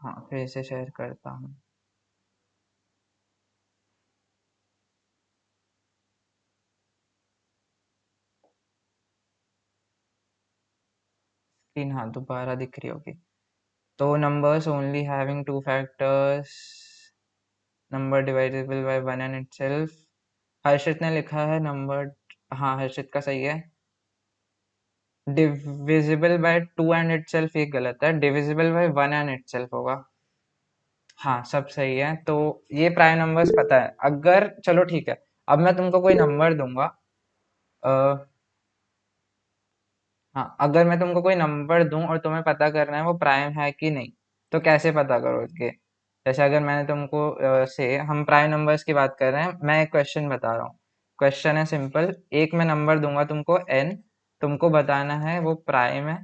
हाँ, फिर से शेयर करता हूँ। स्क्रीन हाँ दोबारा दिख रही होगी। तो numbers only having two factors, number dividable by one and itself. Harshit ने लिखा है नंबर, हाँ हर्षित का सही है। Divisible by two and itself ये गलत है, divisible by one and itself होगा। हाँ सब सही है। तो ये प्राइम नंबर्स पता है। अगर चलो ठीक है, अब मैं तुमको कोई नंबर दूंगा। अ, हाँ अगर मैं तुमको कोई नंबर दूं और तुम्हें पता करना है वो प्राइम है कि नहीं, तो कैसे पता करोगे? जैसे अगर मैंने तुमको से हम प्राइम नंबर्स की बात कर रहे हैं, मैं एक क्वेश्चन बता रहा हूँ। क्वेश्चन है सिंपल, एक मैं नंबर दूंगा तुमको n, तुमको बताना है वो प्राइम है।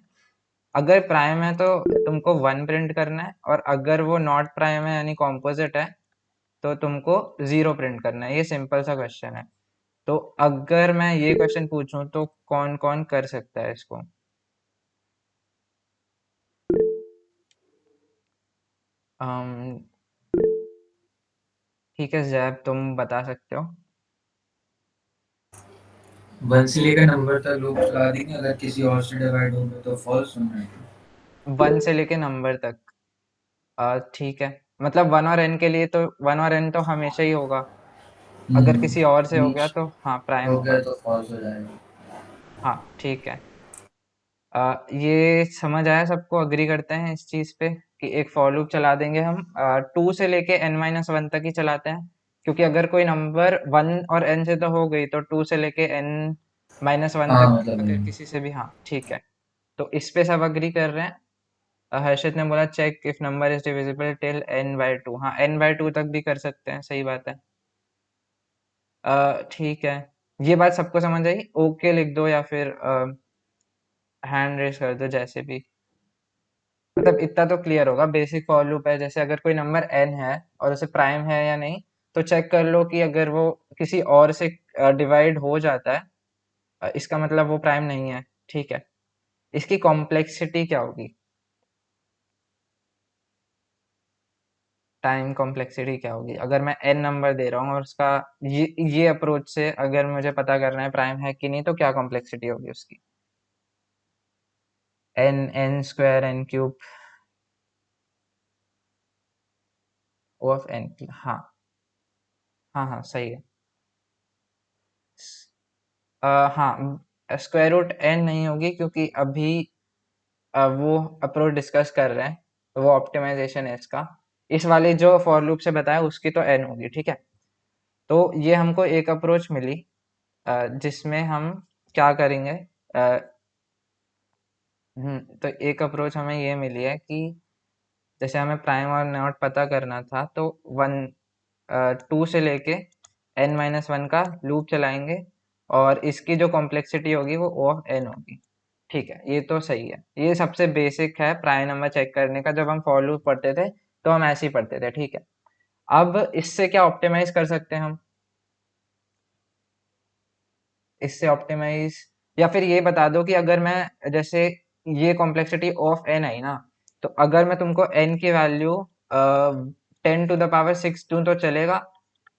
अगर प्राइम है तो तुमको वन प्रिंट करना है, और अगर वो नॉट प्राइम है यानी कॉम्पोजिट है तो तुमको जीरो प्रिंट करना है। ये सिंपल सा क्वेश्चन है। तो अगर मैं ये क्वेश्चन पूछूं तो कौन कौन कर सकता है इसको? अम, ठीक है जैब, तुम बता सकते हो। वन से लेकर नंबर तक लूप चला देंगे, अगर किसी और से डिवाइड होंगे तो फॉल्स होना है। वन से लेके नंबर तक। ठीक है, मतलब वन और एन के लिए तो वन और एन तो हमेशा ही होगा। अगर किसी और से हो गया तो हाँ प्राइम हो होगा। गया तो फॉल्स हो जाएगा। हाँ ठीक है। ये समझ आया सबको? अग्री करते हैं इस चीज पे कि एक फॉर लूप चला देंगे हम, टू से लेके एन माइनस वन तक ही चलाते हैं। क्योंकि अगर कोई नंबर वन और एन से तो हो गई, तो टू से लेके एन माइनस वन हाँ तक मतलब अगर किसी से भी, हाँ ठीक है। तो इस पे सब अग्री कर रहे हैं। हर्षित ने बोला check if number is divisible till N by two. हाँ एन बाय टू तक भी कर सकते हैं, सही बात है। ठीक है, ये बात सबको समझ आई? ओके लिख दो या फिर हैंड रेस कर दो, जैसे भी। मतलब इतना तो क्लियर होगा, बेसिक फॉर लूप है। जैसे अगर कोई नंबर n है और उसे प्राइम है या नहीं, तो चेक कर लो कि अगर वो किसी और से डिवाइड हो जाता है, इसका मतलब वो प्राइम नहीं है। ठीक है, इसकी कॉम्प्लेक्सिटी क्या होगी? टाइम कॉम्प्लेक्सिटी क्या होगी अगर मैं n नंबर दे रहा हूँ और उसका ये अप्रोच से अगर मुझे पता करना है प्राइम है कि नहीं, तो क्या कॉम्प्लेक्सिटी होगी उसकी? n square n cube O of n। हाँ हाँ हाँ सही है। हाँ स्क्वायर रूट n नहीं होगी, क्योंकि अभी वो अप्रोच डिस्कस कर रहे हैं, तो वो ऑप्टिमाइजेशन है इसका। इस वाले जो फॉर लूप से बताया उसकी तो n होगी, ठीक है। तो ये हमको एक अप्रोच मिली, जिसमें हम क्या करेंगे। तो एक अप्रोच हमें ये मिली है कि जैसे हमें प्राइम और नॉट पता करना था, तो वन टू से लेके एन माइनस वन का लूप चलाएंगे, और इसकी जो कॉम्प्लेक्सिटी होगी वो ओ ऑफ एन होगी। ठीक है, ये तो सही है। ये सबसे बेसिक है प्राइम नंबर चेक करने का। जब हम फॉर लूप पढ़ते थे तो हम ऐसे ही पढ़ते थे, ठीक है। अब इससे क्या ऑप्टिमाइज कर सकते हैं हम? इससे ऑप्टिमाइज, या फिर ये बता दो कि अगर मैं जैसे ये कॉम्प्लेक्सिटी ऑफ एन आई ना, तो अगर मैं तुमको एन की वैल्यू 10⁻6 दूं तो चलेगा,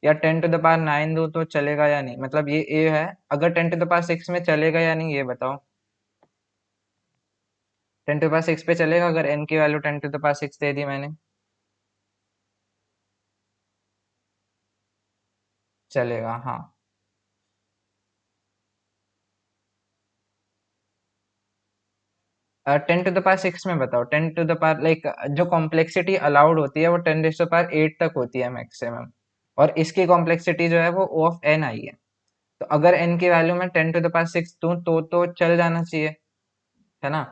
या 10⁻9 दूं तो चलेगा या नहीं? मतलब ये ए है, अगर 10⁻6 में चलेगा या नहीं ये बताओ। 10⁻6 पे चलेगा अगर एन की वैल्यू 10⁻6 दे दी मैंने? चलेगा, हाँ। 10⁻6 में बताओ, 10 लाइक जो कॉम्प्लेक्सिटी अलाउड होती है वो 10⁸ तक होती है मैक्सिमम, और इसकी कॉम्प्लेक्सिटी जो है वो ओ ऑफ एन आई है। तो अगर एन की वैल्यू में 10⁻6 दूं तो चल जाना चाहिए, है ना?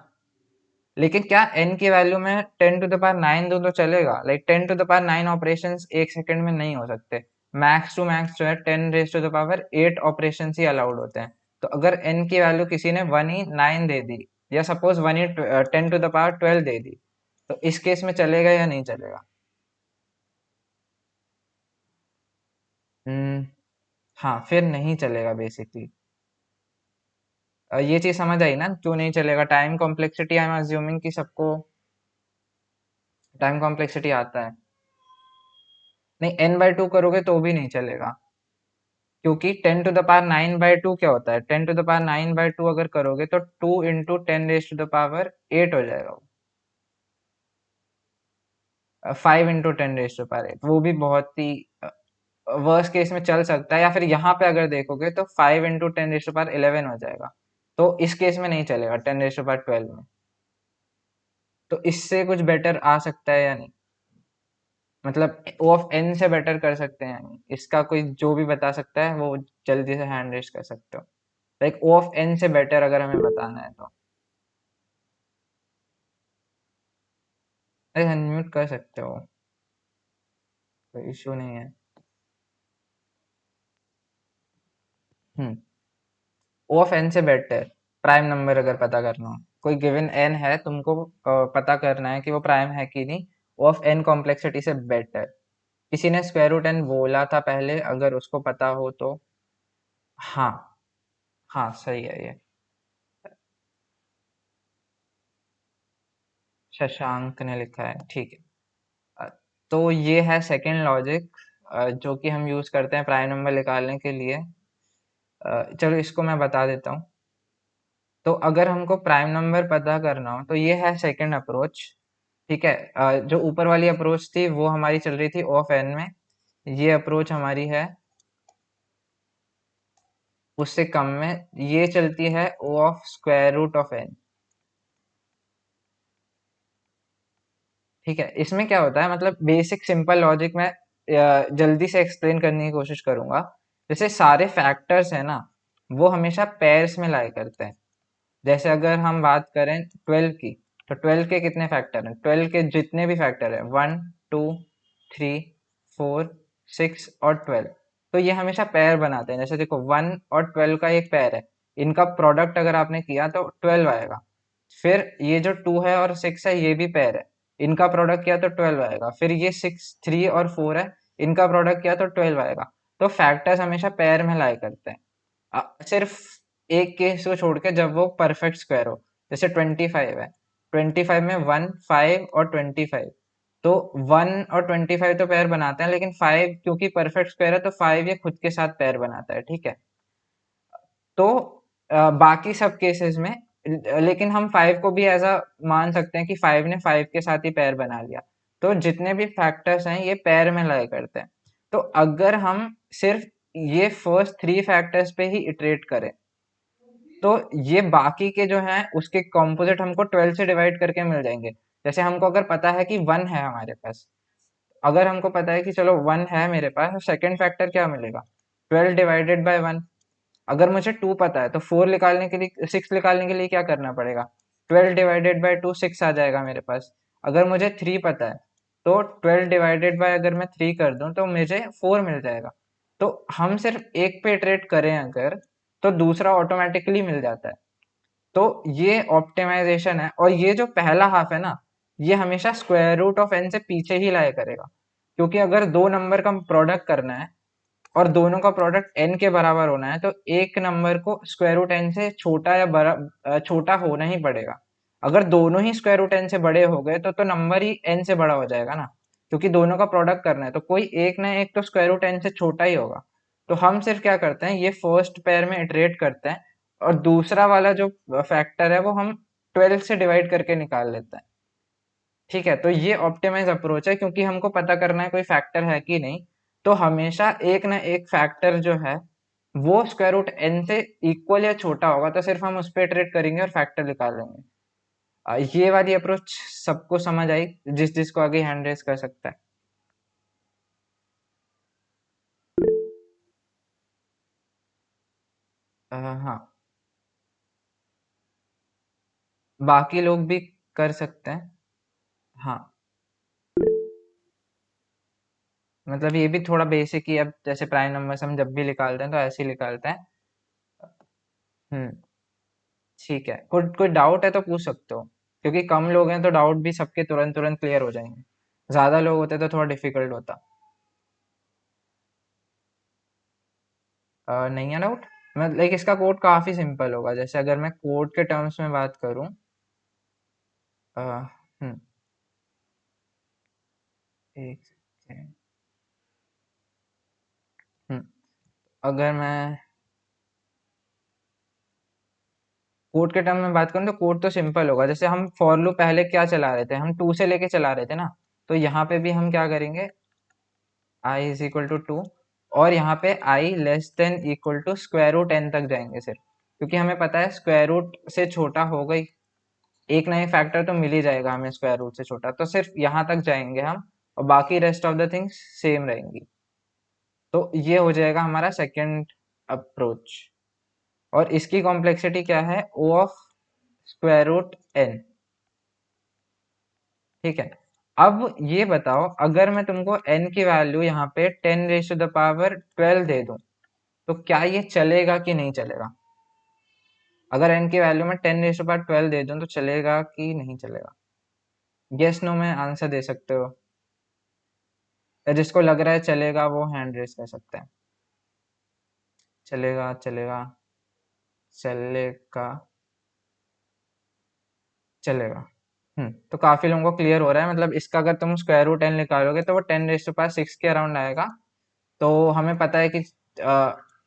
लेकिन क्या एन की वैल्यू में 10⁻9 दूं तो चलेगा? लाइक 10⁻9 ऑपरेशन एक सेकंड में नहीं हो सकते। मैक्स टू मैक्स जो है 10⁸ ऑपरेशन ही अलाउड होते हैं। तो अगर एन की वैल्यू किसी ने 1 ही 9 दे दी, या सपोज 1 ही 10⁻12 दे दी, तो इस केस में चलेगा या नहीं चलेगा? हम्म, हाँ फिर नहीं चलेगा बेसिकली। ये चीज समझ आई ना क्यों नहीं चलेगा? Time complexity I am assuming कि सबको टाइम कॉम्प्लेक्सिटी आता है। नहीं, n/2 करोगे तो भी नहीं चलेगा, क्योंकि 10⁹ क्या होता है? 10⁹ अगर करोगे तो 2 × 10⁸ हो जाएगा वो। 5 × 10⁸, वो भी बहुत ही वर्स्ट केस में चल सकता है, या फिर यहाँ पे अगर देखोगे तो 5 × 10⁻11 हो जाएगा। तो इस केस में नहीं चलेगा 10⁻12 में। तो इससे कुछ बेटर आ सकता है या नहीं? मतलब ओ ऑफ एन से बेटर कर सकते हैं या नहीं? इसका कोई जो भी बता सकता है वो जल्दी से हैंड रेज कर सकते हो। लाइक ओ ऑफ एन से बेटर अगर हमें बताना है तो। अरे अनम्यूट कर सकते हो, कोई इशू नहीं है। हम्म। ओ ऑफ एन से बेटर प्राइम नंबर अगर पता करना हो, कोई गिवन एन है, तुमको पता करना है कि वो प्राइम है कि नहीं, ओ ऑफ एन कॉम्प्लेक्सिटी से बेटर। किसी ने स्क्वायर रूट एन बोला था पहले, अगर उसको पता हो तो। हाँ, हाँ सही है ये। शशांक ने लिखा है, ठीक है। अ, तो ये है सेकंड लॉजिक जो कि हम यूज करते हैं प्राइम नंबर निकालने के लिए। चलो इसको मैं बता देता हूँ। तो अगर हमको प्राइम नंबर पता करना हो तो ये है सेकंड अप्रोच। ठीक है, जो ऊपर वाली अप्रोच थी वो हमारी चल रही थी ओ ऑफ एन में, ये अप्रोच हमारी है उससे कम में, ये चलती है O of square root of N. ठीक है, इसमें क्या होता है, मतलब बेसिक सिंपल लॉजिक में जल्दी से एक्सप्लेन करने की कोशिश करूंगा। जैसे सारे फैक्टर्स है ना, वो हमेशा पेयर्स में लाई करते हैं। जैसे अगर हम बात करें 12 की, तो 12 के कितने फैक्टर हैं? 12 के जितने भी फैक्टर हैं, 1 2 3 4 6 और 12, तो ये हमेशा पेयर बनाते हैं। जैसे देखो 1 और 12 का एक पेयर है, इनका प्रोडक्ट अगर आपने किया तो 12 आएगा। फिर ये जो 2 है और 6 है, ये भी पेयर है, इनका प्रोडक्ट किया तो 12 आएगा। फिर ये 6 3 और 4 है, इनका प्रोडक्ट किया तो 12 आएगा। तो फैक्टर्स हमेशा पेयर में लाई करते हैं। सिर्फ एक केस को छोड़ के, जब वो परफेक्ट स्क्वायर हो। जैसे 25 है, 25 में 1 5 और 25, तो 1 और 25 तो पेयर बनाते हैं, लेकिन 5 क्योंकि परफेक्ट स्क्वायर है तो 5 ये खुद के साथ पेयर बनाता है। ठीक है, तो बाकी सब केसेस में लेकिन हम 5 को भी ऐसा मान सकते हैं कि 5 ने 5 के साथ ही पेयर बना लिया। तो जितने भी फैक्टर्स हैं ये पेयर में लाई करते हैं। तो अगर हम सिर्फ ये फर्स्ट 3 फैक्टर्स पे ही इटरेट करें, तो ये बाकी के जो हैं उसके कॉम्पोजिट हमको 12 से डिवाइड करके मिल जाएंगे। जैसे हमको अगर पता है कि 1 है हमारे पास, अगर हमको पता है कि चलो 1 है मेरे पास, तो सेकंड फैक्टर क्या मिलेगा? 12 डिवाइडेड बाय 1। अगर मुझे 2 पता है तो 4 निकालने के लिए, 6 निकालने के लिए क्या करना पड़ेगा? 12 डिवाइडेड बाय 2 6 आ जाएगा मेरे पास। अगर मुझे 3 पता है तो 12 डिवाइडेड बाय अगर मैं 3 कर दूं तो मुझे 4 मिल जाएगा। तो हम सिर्फ एक पे इटरेट करें अगर, तो दूसरा ऑटोमेटिकली मिल जाता है। तो ये ऑप्टिमाइजेशन है। और ये जो पहला हाफ है ना, ये हमेशा स्क्वायर रूट ऑफ एन से पीछे ही लाया करेगा, क्योंकि अगर दो नंबर का प्रोडक्ट करना है और दोनों का प्रोडक्ट एन के बराबर होना है, तो एक नंबर को स्क्वायर रूट एन से छोटा या बड़ा छोटा होना ही पड़ेगा। अगर दोनों ही स्क्वायर रूट एन से बड़े हो गए तो नंबर ही एन से बड़ा हो जाएगा ना, क्योंकि दोनों का प्रोडक्ट करना है, तो कोई एक ना एक तो स्क्वायर रूट एन से छोटा ही होगा। तो हम सिर्फ क्या करते हैं, ये फर्स्ट पेयर में इटरेट करते हैं, और दूसरा वाला जो फैक्टर है वो हम 12 से डिवाइड करके निकाल लेते हैं। ठीक है, तो ये ऑप्टिमाइज अप्रोच है, क्योंकि हमको पता करना है कोई फैक्टर है कि नहीं। तो हमेशा एक ना एक फैक्टर जो है वो स्क्वायर रूट एन से इक्वल या छोटा होगा, तो सिर्फ हम उस पर इटरेट करेंगे और फैक्टर निकाल लेंगे। ये वाली अप्रोच सबको समझ आई, जिस जिसको आगे हैंड रेस कर सकता है। हाँ, बाकी लोग भी कर सकते हैं। हाँ, मतलब ये भी थोड़ा बेसिक ही, अब जैसे प्राइम नंबर हम जब भी निकालते हैं तो ऐसे ही निकालते हैं। हम्म। ठीक है, कोई कोई डाउट है तो पूछ सकते हो, क्योंकि कम लोग हैं तो डाउट भी सबके तुरंत तुरंत क्लियर हो जाएंगे। ज्यादा लोग होते तो थोड़ा डिफिकल्ट होता। नहीं है डाउट? मैं लाइक इसका कोड काफी सिंपल होगा। जैसे अगर मैं कोड के टर्म्स में बात करूं, हम्म, एक सेकेंड। हम्म, अगर मैं कोड के टर्म में बात करूँ तो कोड तो सिंपल होगा। जैसे हम फॉर लूप पहले क्या चला रहे थे, हम 2 से लेके चला रहे थे ना, तो यहाँ पे भी हम क्या करेंगे, i इज इक्वल टू 2, और यहाँ पे i less than equal to square root n तक जाएंगे सिर्फ, क्योंकि हमें पता है स्क्वायर रूट से छोटा हो गई, एक नए फैक्टर तो मिल ही जाएगा हमें स्क्वायर रूट से छोटा, तो सिर्फ यहाँ तक जाएंगे हम, और बाकी rest of the things same रहेंगी। तो ये हो जाएगा हमारा सेकंड अप्रोच, और इसकी कॉम्प्लेक्सिटी क्या है, o of square root n। ठीक है, अब ये बताओ, अगर मैं तुमको n की वैल्यू यहाँ पे 10⁻12 दे दूं, तो क्या ये चलेगा कि नहीं चलेगा? अगर n की वैल्यू में 10⁻12 दे दूं तो चलेगा कि नहीं चलेगा? यस नो में आंसर दे सकते हो, या जिसको लग रहा है चलेगा वो हैंड रेस कर सकते हैं। चलेगा चलेगा चलेगा चलेगा। तो काफी लोगों को क्लियर हो रहा है, मतलब इसका अगर तुम स्क्वायर रूट n निकालोगे तो वो 10⁻6 के अराउंड आएगा। तो हमें पता है कि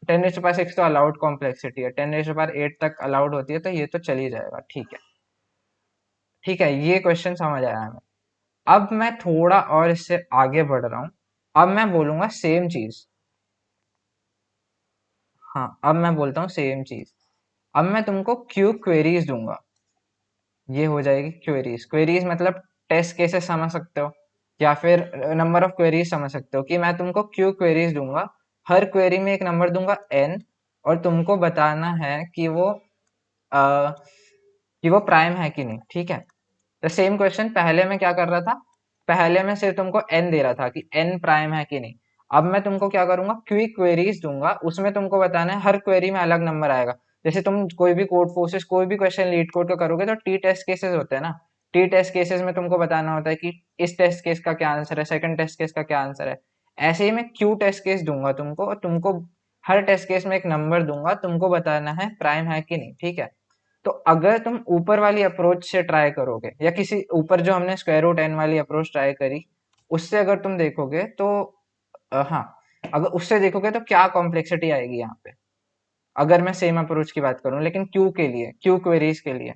10⁻6 तो अलाउड कॉम्प्लेक्सिटी है, 10⁸ तक अलाउड होती है, तो ये तो चल ही जाएगा। ठीक है, ठीक है, ये क्वेश्चन समझ आया हमें। अब मैं थोड़ा और इससे आगे बढ़ रहा हूँ। अब मैं बोलूंगा सेम चीज। हाँ, अब मैं बोलता हूँ सेम चीज। अब मैं तुमको क्यू क्वेरीज दूंगा, ये हो जाएगी क्वेरीज। क्वेरीज मतलब टेस्ट केसेस समझ सकते हो, या फिर नंबर ऑफ क्वेरीज समझ सकते हो, कि मैं तुमको क्यू क्वेरीज दूंगा, हर क्वेरी में एक नंबर दूंगा n, और तुमको बताना है कि वो प्राइम है कि नहीं। ठीक है, तो सेम क्वेश्चन पहले मैं क्या कर रहा था, पहले मैं सिर्फ तुमको n दे रहा था कि n प्राइम है कि नहीं। अब मैं तुमको क्या करूंगा, क्यू क्वेरीज दूंगा, उसमें तुमको बताना है, हर क्वेरी में अलग नंबर आएगा। जैसे तुम कोई भी कोड फोर्सेस कोई भी क्वेश्चन लीड कोड का करोगे तो टी टेस्ट केसेस होते हैं ना, टी टेस्ट केसेस में तुमको बताना होता है कि इस टेस्ट केस का क्या आंसर है, सेकंड टेस्ट केस का क्या आंसर है। ऐसे ही मैं क्यू टेस्ट केस दूंगा तुमको, और तुमको हर टेस्ट केस में एक नंबर दूंगा, तुमको बताना है प्राइम है कि नहीं। ठीक है, तो अगर तुम ऊपर वाली अप्रोच से ट्राई करोगे, या किसी ऊपर जो हमने स्क्वायर रूट n वाली अप्रोच ट्राई करी, उससे अगर तुम देखोगे तो हाँ, अगर उससे देखोगे तो क्या कॉम्प्लेक्सिटी आएगी यहाँ पे, अगर मैं सेम अप्रोच की बात करूं लेकिन क्यू के लिए, क्यू क्वेरीज के लिए।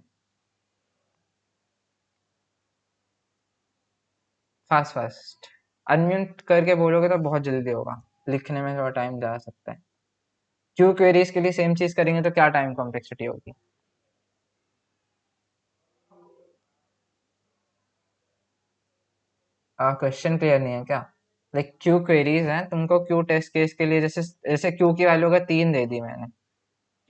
फास्ट फास्ट अनम्यूट करके बोलोगे तो बहुत जल्दी होगा, लिखने में थोड़ा टाइम जा सकता है। क्यू क्वेरीज के लिए सेम चीज करेंगे तो क्या टाइम कॉम्प्लेक्सिटी होगी? क्वेश्चन क्लियर नहीं है क्या? लाइक क्यू क्वेरीज हैं, तुमको क्यू टेस्ट केस के लिए, जैसे जैसे क्यू की वैल्यू अगर 3 दे दी मैंने,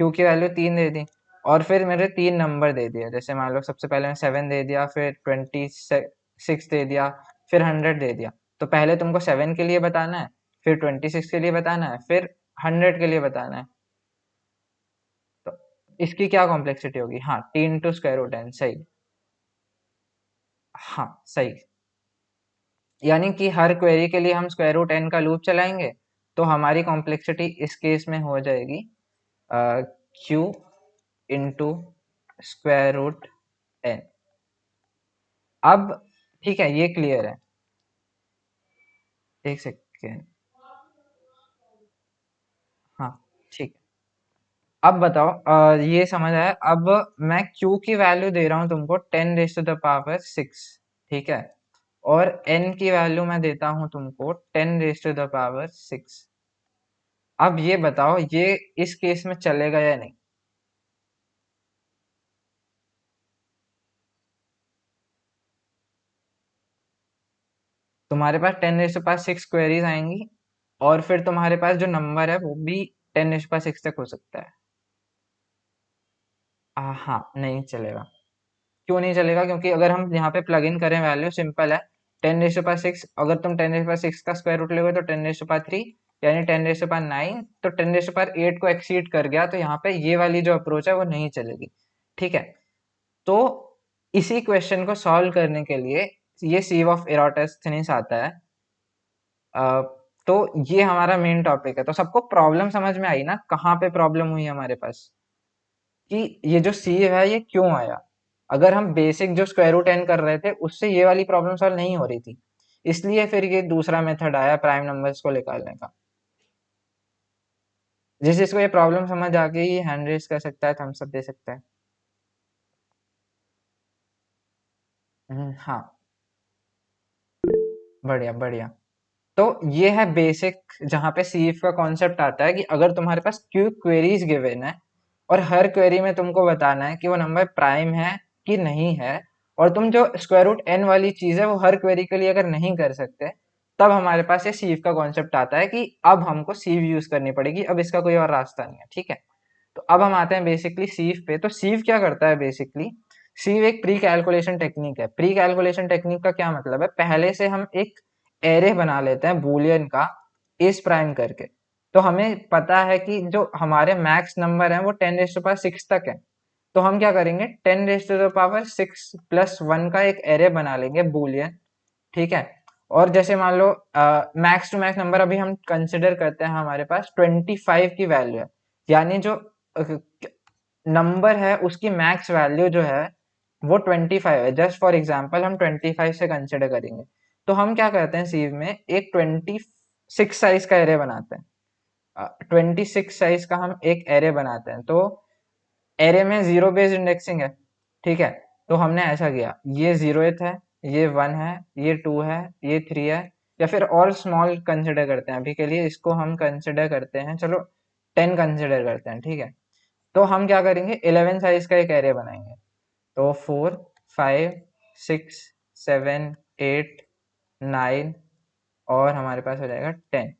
क्यू की वैल्यू 3 दे दी, और फिर मेरे 3 नंबर दे दिए, जैसे मान लो सबसे पहले मैं 7 दे दिया, फिर 26 दे दिया, फिर 100 दे दिया। तो पहले तुमको 7 के लिए बताना है, फिर 26 के लिए बताना है, फिर 100 के लिए बताना है। तो इसकी क्या कॉम्प्लेक्सिटी होगी? हाँ, T into square root N, सही। हाँ, सही। यानी कि हर क्वेरी के लिए हम स्क्वायर रूट एन का लूप चलाएंगे, तो हमारी कॉम्प्लेक्सिटी इस केस में हो जाएगी Q into square root N. अब ठीक है, ये क्लियर है। एक सेकेंड। हाँ, ठीक है। अब बताओ, ये समझ आया? अब मैं q की वैल्यू दे रहा हूँ तुमको 10⁻6, ठीक है, और n की वैल्यू मैं देता हूँ तुमको 10⁻6। अब ये बताओ, ये इस केस में चलेगा या नहीं? तुम्हारे पास 10⁻6 क्वेरीज आएंगी, और फिर तुम्हारे पास जो नंबर है वो भी 10⁻6 तक हो सकता है। हाँ, नहीं चलेगा। क्यों नहीं चलेगा? क्योंकि अगर हम यहाँ पे प्लग इन करें, वैल्यू सिंपल है, 10⁻6, अगर तुम 10⁻6 का स्क्वायर रूट लोगे तो 10⁻3, यानी 10⁻9, तो 10⁻8 को एक्सीड कर गया, तो यहाँ पे ये वाली जो अप्रोच है वो नहीं चलेगी। ठीक है, तो इसी क्वेश्चन को सॉल्व करने के लिए ये सीव ऑफ इरोटस्थनीस आता है। अ, तो ये हमारा मेन टॉपिक है। तो सबको प्रॉब्लम समझ में आई ना, कहाँ पे प्रॉब्लम हुई हमारे पास, कि ये जो सीव है ये क्यों आया? अगर हम बेसिक जो स्क्वायर रूट एन कर रहे थे उससे ये वाली प्रॉब्लम सॉल्व नहीं हो रही थी, इसलिए फिर ये दूसरा मेथड आया प्राइम नंबर्स को निकालने का। जिसको ये प्रॉब्लम समझ आ गई हैंड रेज कर सकता है, थम्स अप दे सकता है। हाँ, बढ़िया बढ़िया। तो ये है बेसिक, जहाँ पे सीफ का कॉन्सेप्ट आता है कि अगर तुम्हारे पास क्यू क्वेरीज गिवन है और हर क्वेरी में तुमको बताना है कि वो नंबर प्राइम है कि नहीं है, और तुम जो स्क्वायर रूट एन वाली चीज है वो हर क्वेरी के लिए अगर नहीं कर सकते, तब हमारे पास ये सीव का कॉन्सेप्ट आता है कि अब हमको सीव यूज करनी पड़ेगी, अब इसका कोई और रास्ता नहीं है। ठीक है, तो अब हम आते हैं बेसिकली सीव पे। तो सीव क्या करता है बेसिकली? सीव एक प्री कैलकुलेशन टेक्निक है। प्री कैलकुलेशन टेक्निक का क्या मतलब है? पहले से हम एक एरे बना लेते हैं बूलियन का इस प्राइम करके। तो हमें पता है कि जो हमारे मैक्स नंबर है वो 10⁻6 तक है। तो हम क्या करेंगे, 10⁻6 प्लस 1 का एक एरे बना लेंगे बूलियन। ठीक है, और जैसे मान लो मैक्स टू मैक्स नंबर अभी हम कंसिडर करते हैं हमारे पास 25 की वैल्यू है, यानी जो नंबर है उसकी मैक्स वैल्यू जो है वो 25 है। जस्ट फॉर एग्जांपल हम 25 से कंसिडर करेंगे। तो हम क्या करते हैं, सीव में एक 26 साइज का एरे बनाते हैं। 26 साइज का हम एक एरे बनाते हैं। तो एरे में जीरो बेस्ड इंडेक्सिंग है। ठीक है, तो हमने ऐसा किया, ये 0th है, ये 1 है, ये 2 है, ये 3 है, या फिर और स्मॉल कंसिडर करते हैं। अभी के लिए इसको हम कंसिडर करते हैं, चलो 10 कंसिडर करते हैं। ठीक है, तो हम क्या करेंगे, 11 साइज का एक एरे बनाएंगे। तो 4 5 6 7 8 9 और हमारे पास हो जाएगा 10,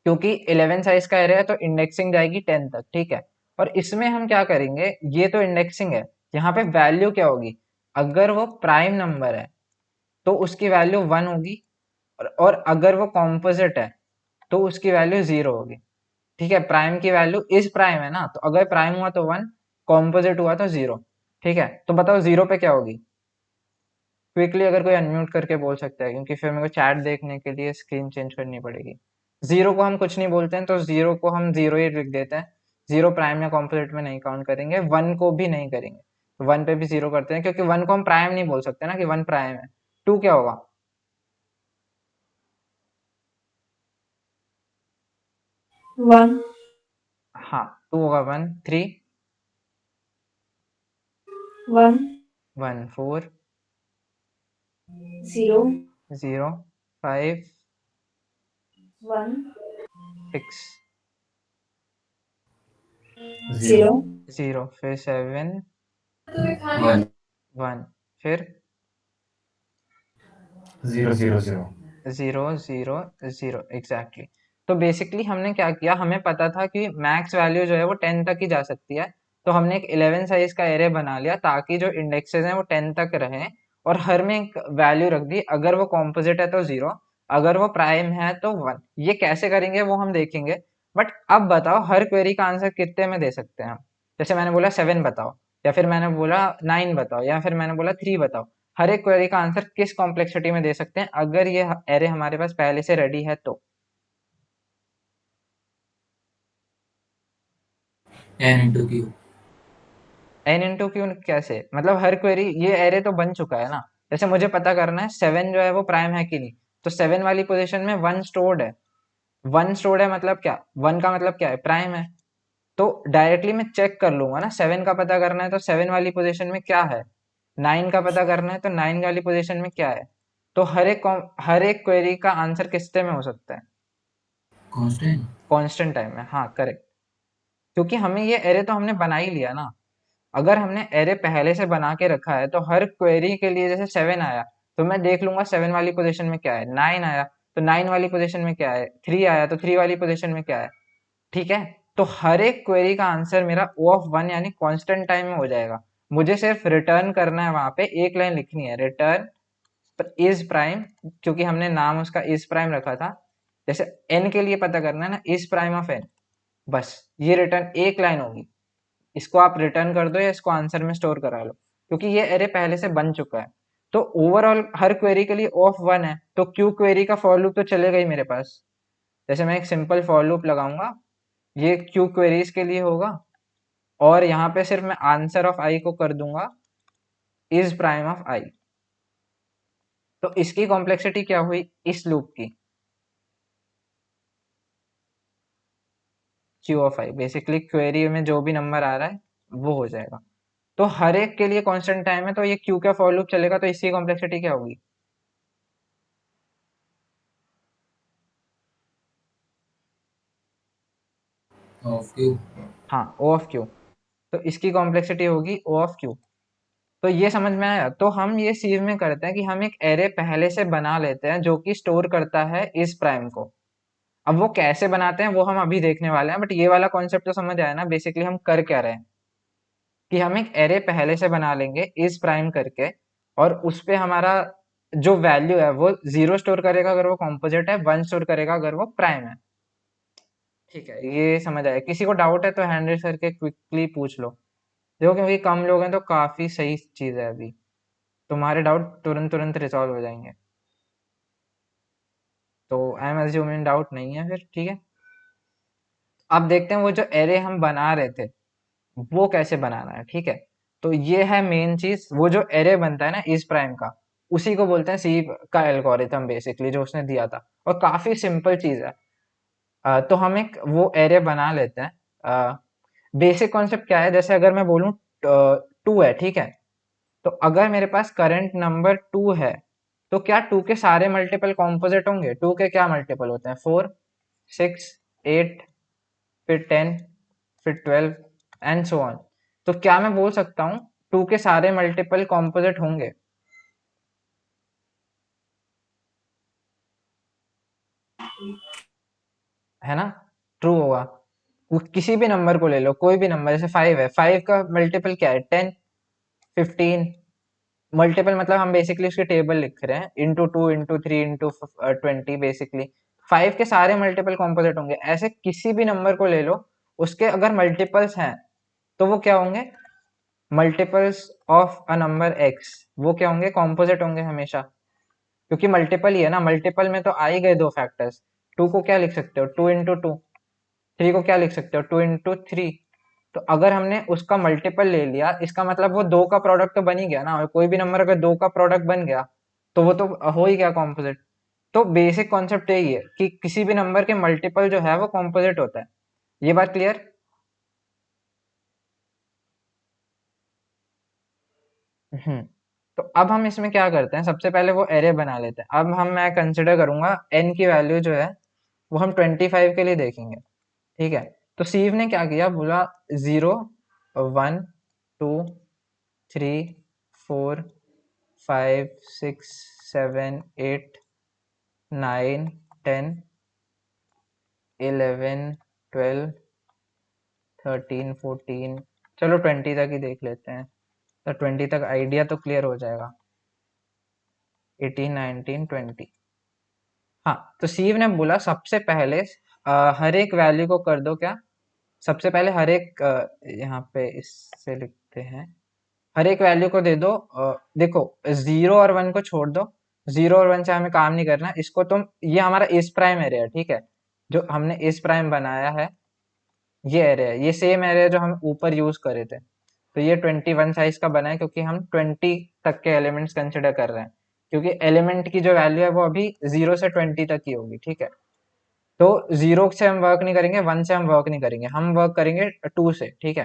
क्योंकि 11 साइज का एरे है तो इंडेक्सिंग जाएगी 10 तक। ठीक है, और इसमें हम क्या करेंगे, ये तो इंडेक्सिंग है, यहाँ पे वैल्यू क्या होगी, अगर वो प्राइम नंबर है तो उसकी वैल्यू 1 होगी, और अगर वो कॉम्पोजिट है तो उसकी वैल्यू 0 होगी। ठीक है, प्राइम की वैल्यू इज प्राइम है ना, तो अगर प्राइम हुआ तो 1, कॉम्पोजिट हुआ तो 0। ठीक है, तो बताओ 0 पे क्या होगी? क्विकली अगर कोई अनम्यूट करके बोल सकता है, क्योंकि फिर मेरे को चैट देखने के लिए स्क्रीन चेंज करनी पड़ेगी। 0 को हम कुछ नहीं बोलते हैं, तो 0 को हम 0 ही लिख देते हैं। 0 प्राइम या कॉम्पोजिट में नहीं काउंट करेंगे, 1 को भी नहीं करेंगे। 1 पे भी 0 करते हैं, क्योंकि 1 को हम प्राइम नहीं बोल सकते ना कि 1 प्राइम है। 2 क्या होगा? 1 हाँ, 2 होगा 1। 3 1 1 4 0 0 5 1 6 0 0 0 फिर 7 1 1 फिर 0 0 0 0 0 0 एग्जैक्टली। तो बेसिकली हमने क्या किया, हमें पता था कि मैक्स वैल्यू जो है वो 10 तक ही जा सकती है। तो हमने एक 11 साइज का एरे बना लिया ताकि जो इंडेक्सेस हैं वो 10 तक रहें, और हर में एक वैल्यू रख दी। अगर वो कॉम्पोजिट है तो 0, अगर वो प्राइम है तो 1। ये कैसे करेंगे वो हम देखेंगे। बट अब बताओ, हर क्वेरी का आंसर कितने में दे सकते हैं हम? जैसे मैंने बोला 7 बताओ, या फिर मैंने बोला 9 बताओ, या फिर मैंने बोला 3 बताओ। हर एक क्वेरी का आंसर किस कॉम्प्लेक्सिटी में दे सकते हैं अगर ये एरे हमारे पास पहले से रेडी है तो? n into q N into Q कैसे? मतलब हर क्वेरी, ये एरे तो बन चुका है ना। जैसे मुझे पता करना है 7 जो है वो प्राइम है कि नहीं, तो 7 वाली पोजीशन में 1 स्टोर्ड है। 1 स्टोर्ड है मतलब क्या, 1 का मतलब क्या है, प्राइम है। तो डायरेक्टली मैं चेक कर लूंगा ना, 7 का पता करना है तो 7 वाली पोजीशन में क्या है, 9 का पता करना है तो 9 वाली पोजीशन में क्या है। तो हर एक क्वेरी का आंसर किसते में हो सकता है? constant कांस्टेंट टाइम में, हाँ करेक्ट। क्योंकि हमें ये एरे तो हमने बना ही लिया ना। अगर हमने एरे पहले से बना के रखा है तो हर क्वेरी के लिए जैसे 7 आया तो मैं देख लूंगा 7 वाली पोजीशन में क्या है, 9 आया तो 9 वाली पोजीशन में क्या है, 3 आया तो 3 वाली पोजीशन में क्या है। ठीक है, तो हर एक क्वेरी का आंसर मेरा O ऑफ 1 यानी कांस्टेंट टाइम में हो जाएगा। मुझे सिर्फ रिटर्न करना है, वहां पे एक लाइन लिखनी है, रिटर्न इज प्राइम, क्योंकि हमने नाम उसका इज प्राइम रखा था। जैसे n के लिए पता करना है ना, इज प्राइम ऑफ n, बस ये रिटर्न एक लाइन होगी। इसको आप रिटर्न कर दो या इसको आंसर में स्टोर करा लो, क्योंकि ये एरे पहले से बन चुका है। तो ओवरऑल हर क्वेरी के लिए O ऑफ 1 है, तो क्यू क्वेरी का फॉर लूप तो चलेगा ही मेरे पास। जैसे मैं एक सिंपल फॉर लूप लगाऊंगा, ये क्यू क्वेरीज के लिए होगा, और यहाँ पे सिर्फ मैं आंसर ऑफ आई को कर दूंगा इज प्राइम ऑफ आई। तो इसकी कॉम्प्लेक्सिटी क्या हुई इस लूप की, Q of I. Basically query में जो भी नंबर आ रहा है वो हो जाएगा। तो हर एक के लिए कांस्टेंट टाइम है, तो ये क्यू का फॉर लूप चलेगा, तो इसकी कॉम्प्लेक्सिटी क्या होगी? Of Q. हाँ, ओ ऑफ क्यू। तो इसकी कॉम्प्लेक्सिटी होगी ओ ऑफ क्यू। तो ये समझ में आया। तो हम ये सीव में करते हैं कि हम एक एरे पहले से बना लेते हैं जो कि स्टोर करता है इस प्राइम को। अब वो कैसे बनाते हैं वो हम अभी देखने वाले हैं, बट ये वाला कॉन्सेप्ट तो समझ आया ना बेसिकली हम कर क्या रहे हैं, कि हम एक एरे पहले से बना लेंगे इस प्राइम करके, और उस पे हमारा जो वैल्यू है वो 0 स्टोर करेगा अगर वो कॉम्पोजिट है, 1 स्टोर करेगा अगर वो प्राइम है। ठीक है, ये समझ आया। किसी को डाउट है तो हैंड रेज करके क्विकली पूछ लो। देखो क्योंकि कम लोग हैं तो काफी सही चीज है, अभी तुम्हारे डाउट तुरंत तुरंत रिजॉल्व हो जाएंगे। तो आई एम अज्यूमिंग डाउट नहीं है फिर, ठीक है। अब देखते हैं वो जो एरे हम बना रहे थे वो कैसे बनाना है, ठीक है। तो ये है मेन चीज, वो जो एरे बनता है ना इस प्राइम का, उसी को बोलते हैं सी का एल्गोरिथम बेसिकली, जो उसने दिया था। और काफी सिंपल चीज है। तो हम एक वो एरे बना लेते हैं। बेसिक कॉन्सेप्ट क्या है, जैसे अगर मैं बोलूँ 2 है, ठीक है। तो अगर मेरे पास करंट नंबर 2 है, तो क्या 2 के सारे मल्टीपल कॉम्पोजिट होंगे? 2 के क्या मल्टीपल होते हैं? 4, 6, 8, फिर 10, फिर 12 एंड सो ऑन। तो क्या मैं बोल सकता हूँ 2 के सारे मल्टीपल कॉम्पोजिट होंगे? है ना, ट्रू होगा। किसी भी नंबर को ले लो, कोई भी नंबर, जैसे 5 है, 5 का मल्टीपल क्या है? 10, 15। मल्टीपल मतलब हम बेसिकली उसके टेबल लिख रहे हैं, इंटू 2, इंटू 3, इंटू 20। बेसिकली 5 के सारे मल्टीपल कॉम्पोजिट होंगे। ऐसे किसी भी नंबर को ले लो, उसके अगर मल्टीपल्स हैं तो वो क्या होंगे? Multiples of a number x, वो क्या होंगे? कॉम्पोजिट होंगे हमेशा, क्योंकि मल्टीपल ही है ना। मल्टीपल में तो आ ही गए दो फैक्टर्स। 2 को क्या लिख सकते हो? 2 इंटू 2। 3 को क्या लिख सकते हो? 2 इंटू 3। तो अगर हमने उसका मल्टीपल ले लिया, इसका मतलब वो दो का प्रोडक्ट तो बन ही गया ना। और कोई भी नंबर अगर दो का प्रोडक्ट बन गया तो वो तो हो ही गया कॉम्पोजिट। तो बेसिक कॉन्सेप्ट यही है कि किसी भी नंबर के मल्टीपल जो है वो कॉम्पोजिट होता है। ये बात क्लियर? हम्म। तो अब हम इसमें क्या करते हैं, सबसे पहले वो एरे बना लेते हैं। अब मैं कंसिडर करूंगा एन की वैल्यू जो है वो हम 25 के लिए देखेंगे, ठीक है। तो सीव ने क्या किया, बोला 0, 1, 2, 3, 4, 5, 6, 7, 8, 9, 10, 11, 12, 13, 14, चलो 20 तक ही देख लेते हैं। तो 20 तक आइडिया तो क्लियर हो जाएगा। 18, 19, 20। हाँ, तो सीव ने बोला सबसे पहले हर एक वैल्यू को कर दो क्या, सबसे पहले हर एक यहाँ पे इससे लिखते हैं, हर एक वैल्यू को दे दो। देखो 0 और 1 को छोड़ दो, 0 और 1 से हमें काम नहीं करना। इसको तुम, ये हमारा इस प्राइम एरिया है, ठीक है। जो हमने इस प्राइम बनाया है ये एरिया है, ये सेम एरिया जो हम ऊपर यूज करे थे। तो ये 21 साइज का बना है क्योंकि हम 20 तक के एलिमेंट्स कंसिडर कर रहे हैं, क्योंकि एलिमेंट की जो वैल्यू है वो अभी 0 से 20 तक ही होगी, ठीक है। तो 0 से हम वर्क नहीं करेंगे, 1 से हम वर्क नहीं करेंगे, हम वर्क करेंगे 2 से, ठीक है।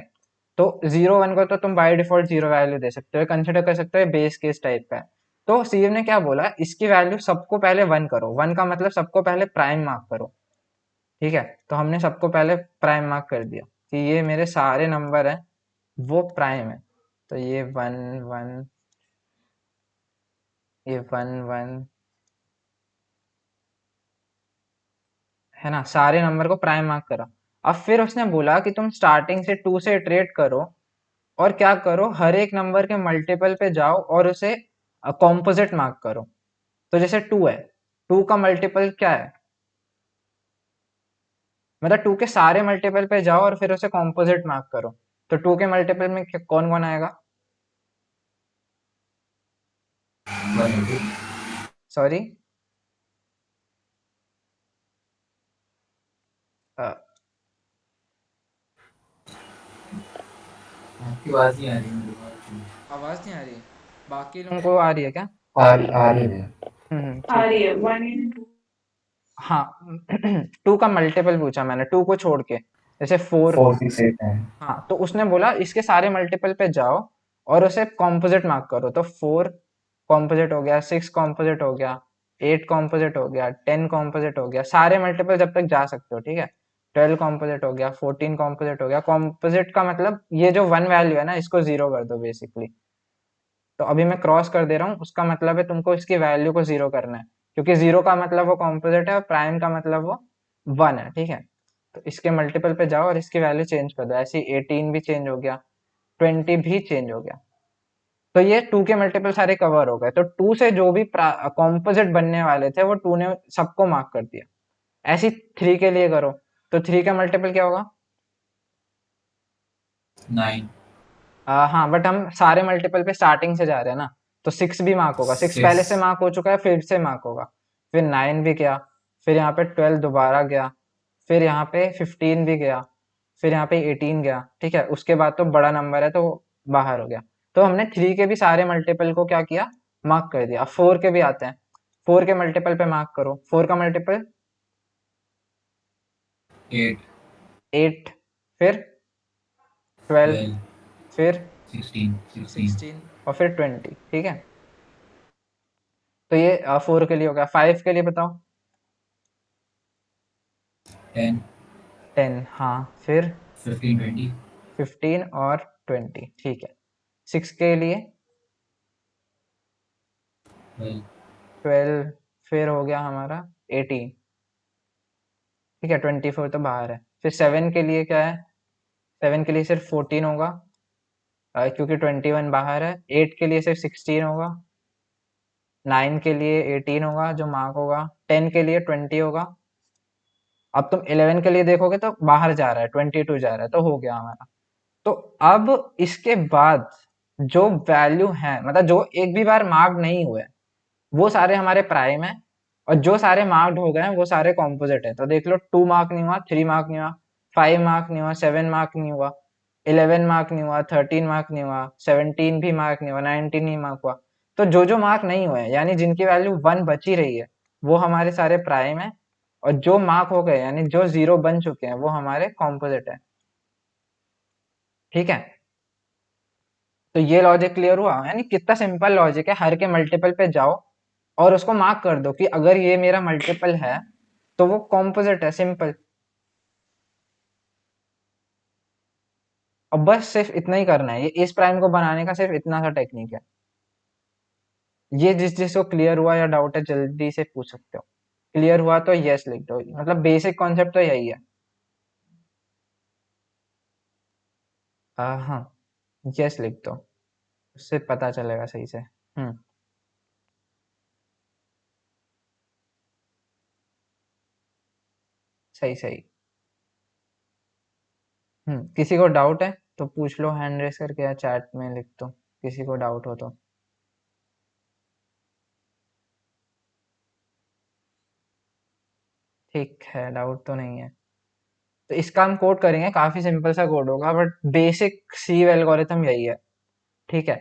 तो 0, 1 को तो तुम बाय डिफॉल्ट 0 वैल्यू दे सकते हो, कंसिडर कर सकते हो, बेस केस टाइप का है। तो सीएम ने क्या बोला, इसकी वैल्यू सबको पहले 1 करो। 1 का मतलब सबको पहले प्राइम मार्क करो, ठीक है। तो हमने सबको पहले प्राइम मार्क कर दिया कि ये मेरे सारे नंबर हैं वो प्राइम है। तो ये 1, 1, ये 1, 1 है ना, सारे नंबर को प्राइम मार्क करा। अब फिर उसने बोला कि तुम स्टार्टिंग से 2 से इटरेट करो, और क्या करो, हर एक नंबर के मल्टीपल पे जाओ और उसे कॉम्पोजिट मार्क करो। तो जैसे 2 है, 2 का मल्टीपल क्या है, मतलब 2 के सारे मल्टीपल पे जाओ और फिर उसे कॉम्पोजिट मार्क करो। तो 2 के मल्टीपल में कौन कौन आएगा? 180। सॉरी, आपकी आवाज नहीं आ रही मेरे को। आवाज नहीं आ रही? बाकी लोगों को आ रही है क्या? आ रही है। आ ठीक रही है। है 1 into 2। हाँ 2 का मल्टीपल पूछा मैंने, 2 को छोड़ के, जैसे 4। 4 6 8 9। हाँ, तो उसने बोला इसके सारे मल्टीपल पे जाओ और उसे कॉम्पोजिट मार्क करो, तो 4 कॉम्पोजिट हो गया, 6 कॉम्पोजिट हो गया, 8 कॉम्पोजिट हो गया, 10 कॉम्पोजिट हो गया, सारे मल्टीपल जब तक जा सकते हो, ठीक है। 12 कॉम्पोजिट हो गया, 14 कॉम्पोजिट हो गया। कॉम्पोजिट का मतलब ये जो वन वैल्यू है ना, इसको जीरो कर दो बेसिकली। तो अभी मैं क्रॉस कर दे रहा हूँ, उसका मतलब है तुमको इसकी वैल्यू को जीरो करना है, क्योंकि जीरो का मतलब वो कॉम्पोजिट है और प्राइम का मतलब वो वन है, ठीक है। तो इसके मल्टीपल पे जाओ और इसकी वैल्यू चेंज कर दो, ऐसे ही 18 भी चेंज हो गया, 20 भी चेंज हो गया। तो ये 2 के मल्टीपल सारे कवर हो गए, तो 2 से जो भी कॉम्पोजिट बनने वाले थे वो 2 ने सबको मार्क कर दिया। ऐसे 3 के लिए करो, तो 3 का मल्टीपल क्या होगा? 9 हाँ, बट हम सारे मल्टीपल पे स्टार्टिंग से जा रहे हैं ना, तो 6 भी मार्क होगा। 6 पहले से 6 मार्क हो चुका है, फिर से मार्क होगा। फिर 9 भी गया, फिर यहाँ पे 12 दोबारा गया, फिर यहाँ पे 15 भी गया, फिर यहाँ पे 18 गया, ठीक है। उसके बाद तो बड़ा नंबर है तो वो बाहर हो गया। तो हमने 3 के भी सारे मल्टीपल को क्या किया? मार्क कर दिया। अब 4 के भी आते हैं, 4 के मल्टीपल पे मार्क करो। 4 का मल्टीपल 8 8, फिर 12, 12 फिर 16 16 और फिर 20, ठीक है। तो ये 4 के लिए हो गया। 5 के लिए बताओ। 10 10, हाँ, फिर 15 20 15 और 20, ठीक है। 6 के लिए 12 12, फिर हो गया हमारा 18, ठीक है। 24 तो बाहर है। फिर 7 के लिए क्या है? 7 के लिए सिर्फ 14 होगा, क्योंकि 21 बाहर है। 8 के लिए सिर्फ 16 होगा। 9 के लिए 18 होगा जो मार्क होगा। 10 के लिए 20 होगा। अब तुम 11 के लिए देखोगे तो बाहर जा रहा है, 22 जा रहा है, तो हो गया हमारा। तो अब इसके बाद जो वैल्यू है, मतलब जो एक भी बार मार्क्ड नहीं हुए, वो सारे हमारे प्राइम है, और जो सारे मार्क्ड हो गए हैं वो सारे कॉम्पोजिट है। तो देख लो, 2 मार्क नहीं हुआ, 3 मार्क नहीं हुआ, 5 मार्क नहीं हुआ, 7 मार्क नहीं हुआ, 11 मार्क नहीं हुआ, 13 मार्क नहीं हुआ, 17 भी मार्क नहीं हुआ, 19 नहीं मार्क हुआ। तो जो जो मार्क नहीं हुए, यानी जिनकी वैल्यू 1 बची रही है, वो हमारे सारे प्राइम है, और जो मार्क हो गए यानी जो जीरो बन चुके हैं वो हमारे कॉम्पोजिट है, ठीक है। तो ये लॉजिक क्लियर हुआ, यानी कितना सिंपल लॉजिक है। हर के मल्टीपल पे जाओ और उसको मार्क कर दो कि अगर ये मेरा मल्टीपल है तो वो कॉम्पोजिट है, सिंपल। अब बस सिर्फ इतना ही करना है, ये इस प्राइम को बनाने का सिर्फ इतना सा टेक्निक है। ये जिस जिसको क्लियर हुआ या डाउट है जल्दी से पूछ सकते हो। क्लियर हुआ तो यस लिख दो, मतलब बेसिक कॉन्सेप्ट तो यही है। हाँ, यस लिख दो, उससे पता चलेगा सही से। सही सही। किसी को डाउट है तो पूछ लो, हैंड रेस करके या चैट में लिख दो, किसी को डाउट हो तो। ठीक है, डाउट तो नहीं है। तो इसका हम कोड करेंगे, काफी सिंपल सा कोड होगा, बट बेसिक सी एल्गोरिथम यही है, ठीक है।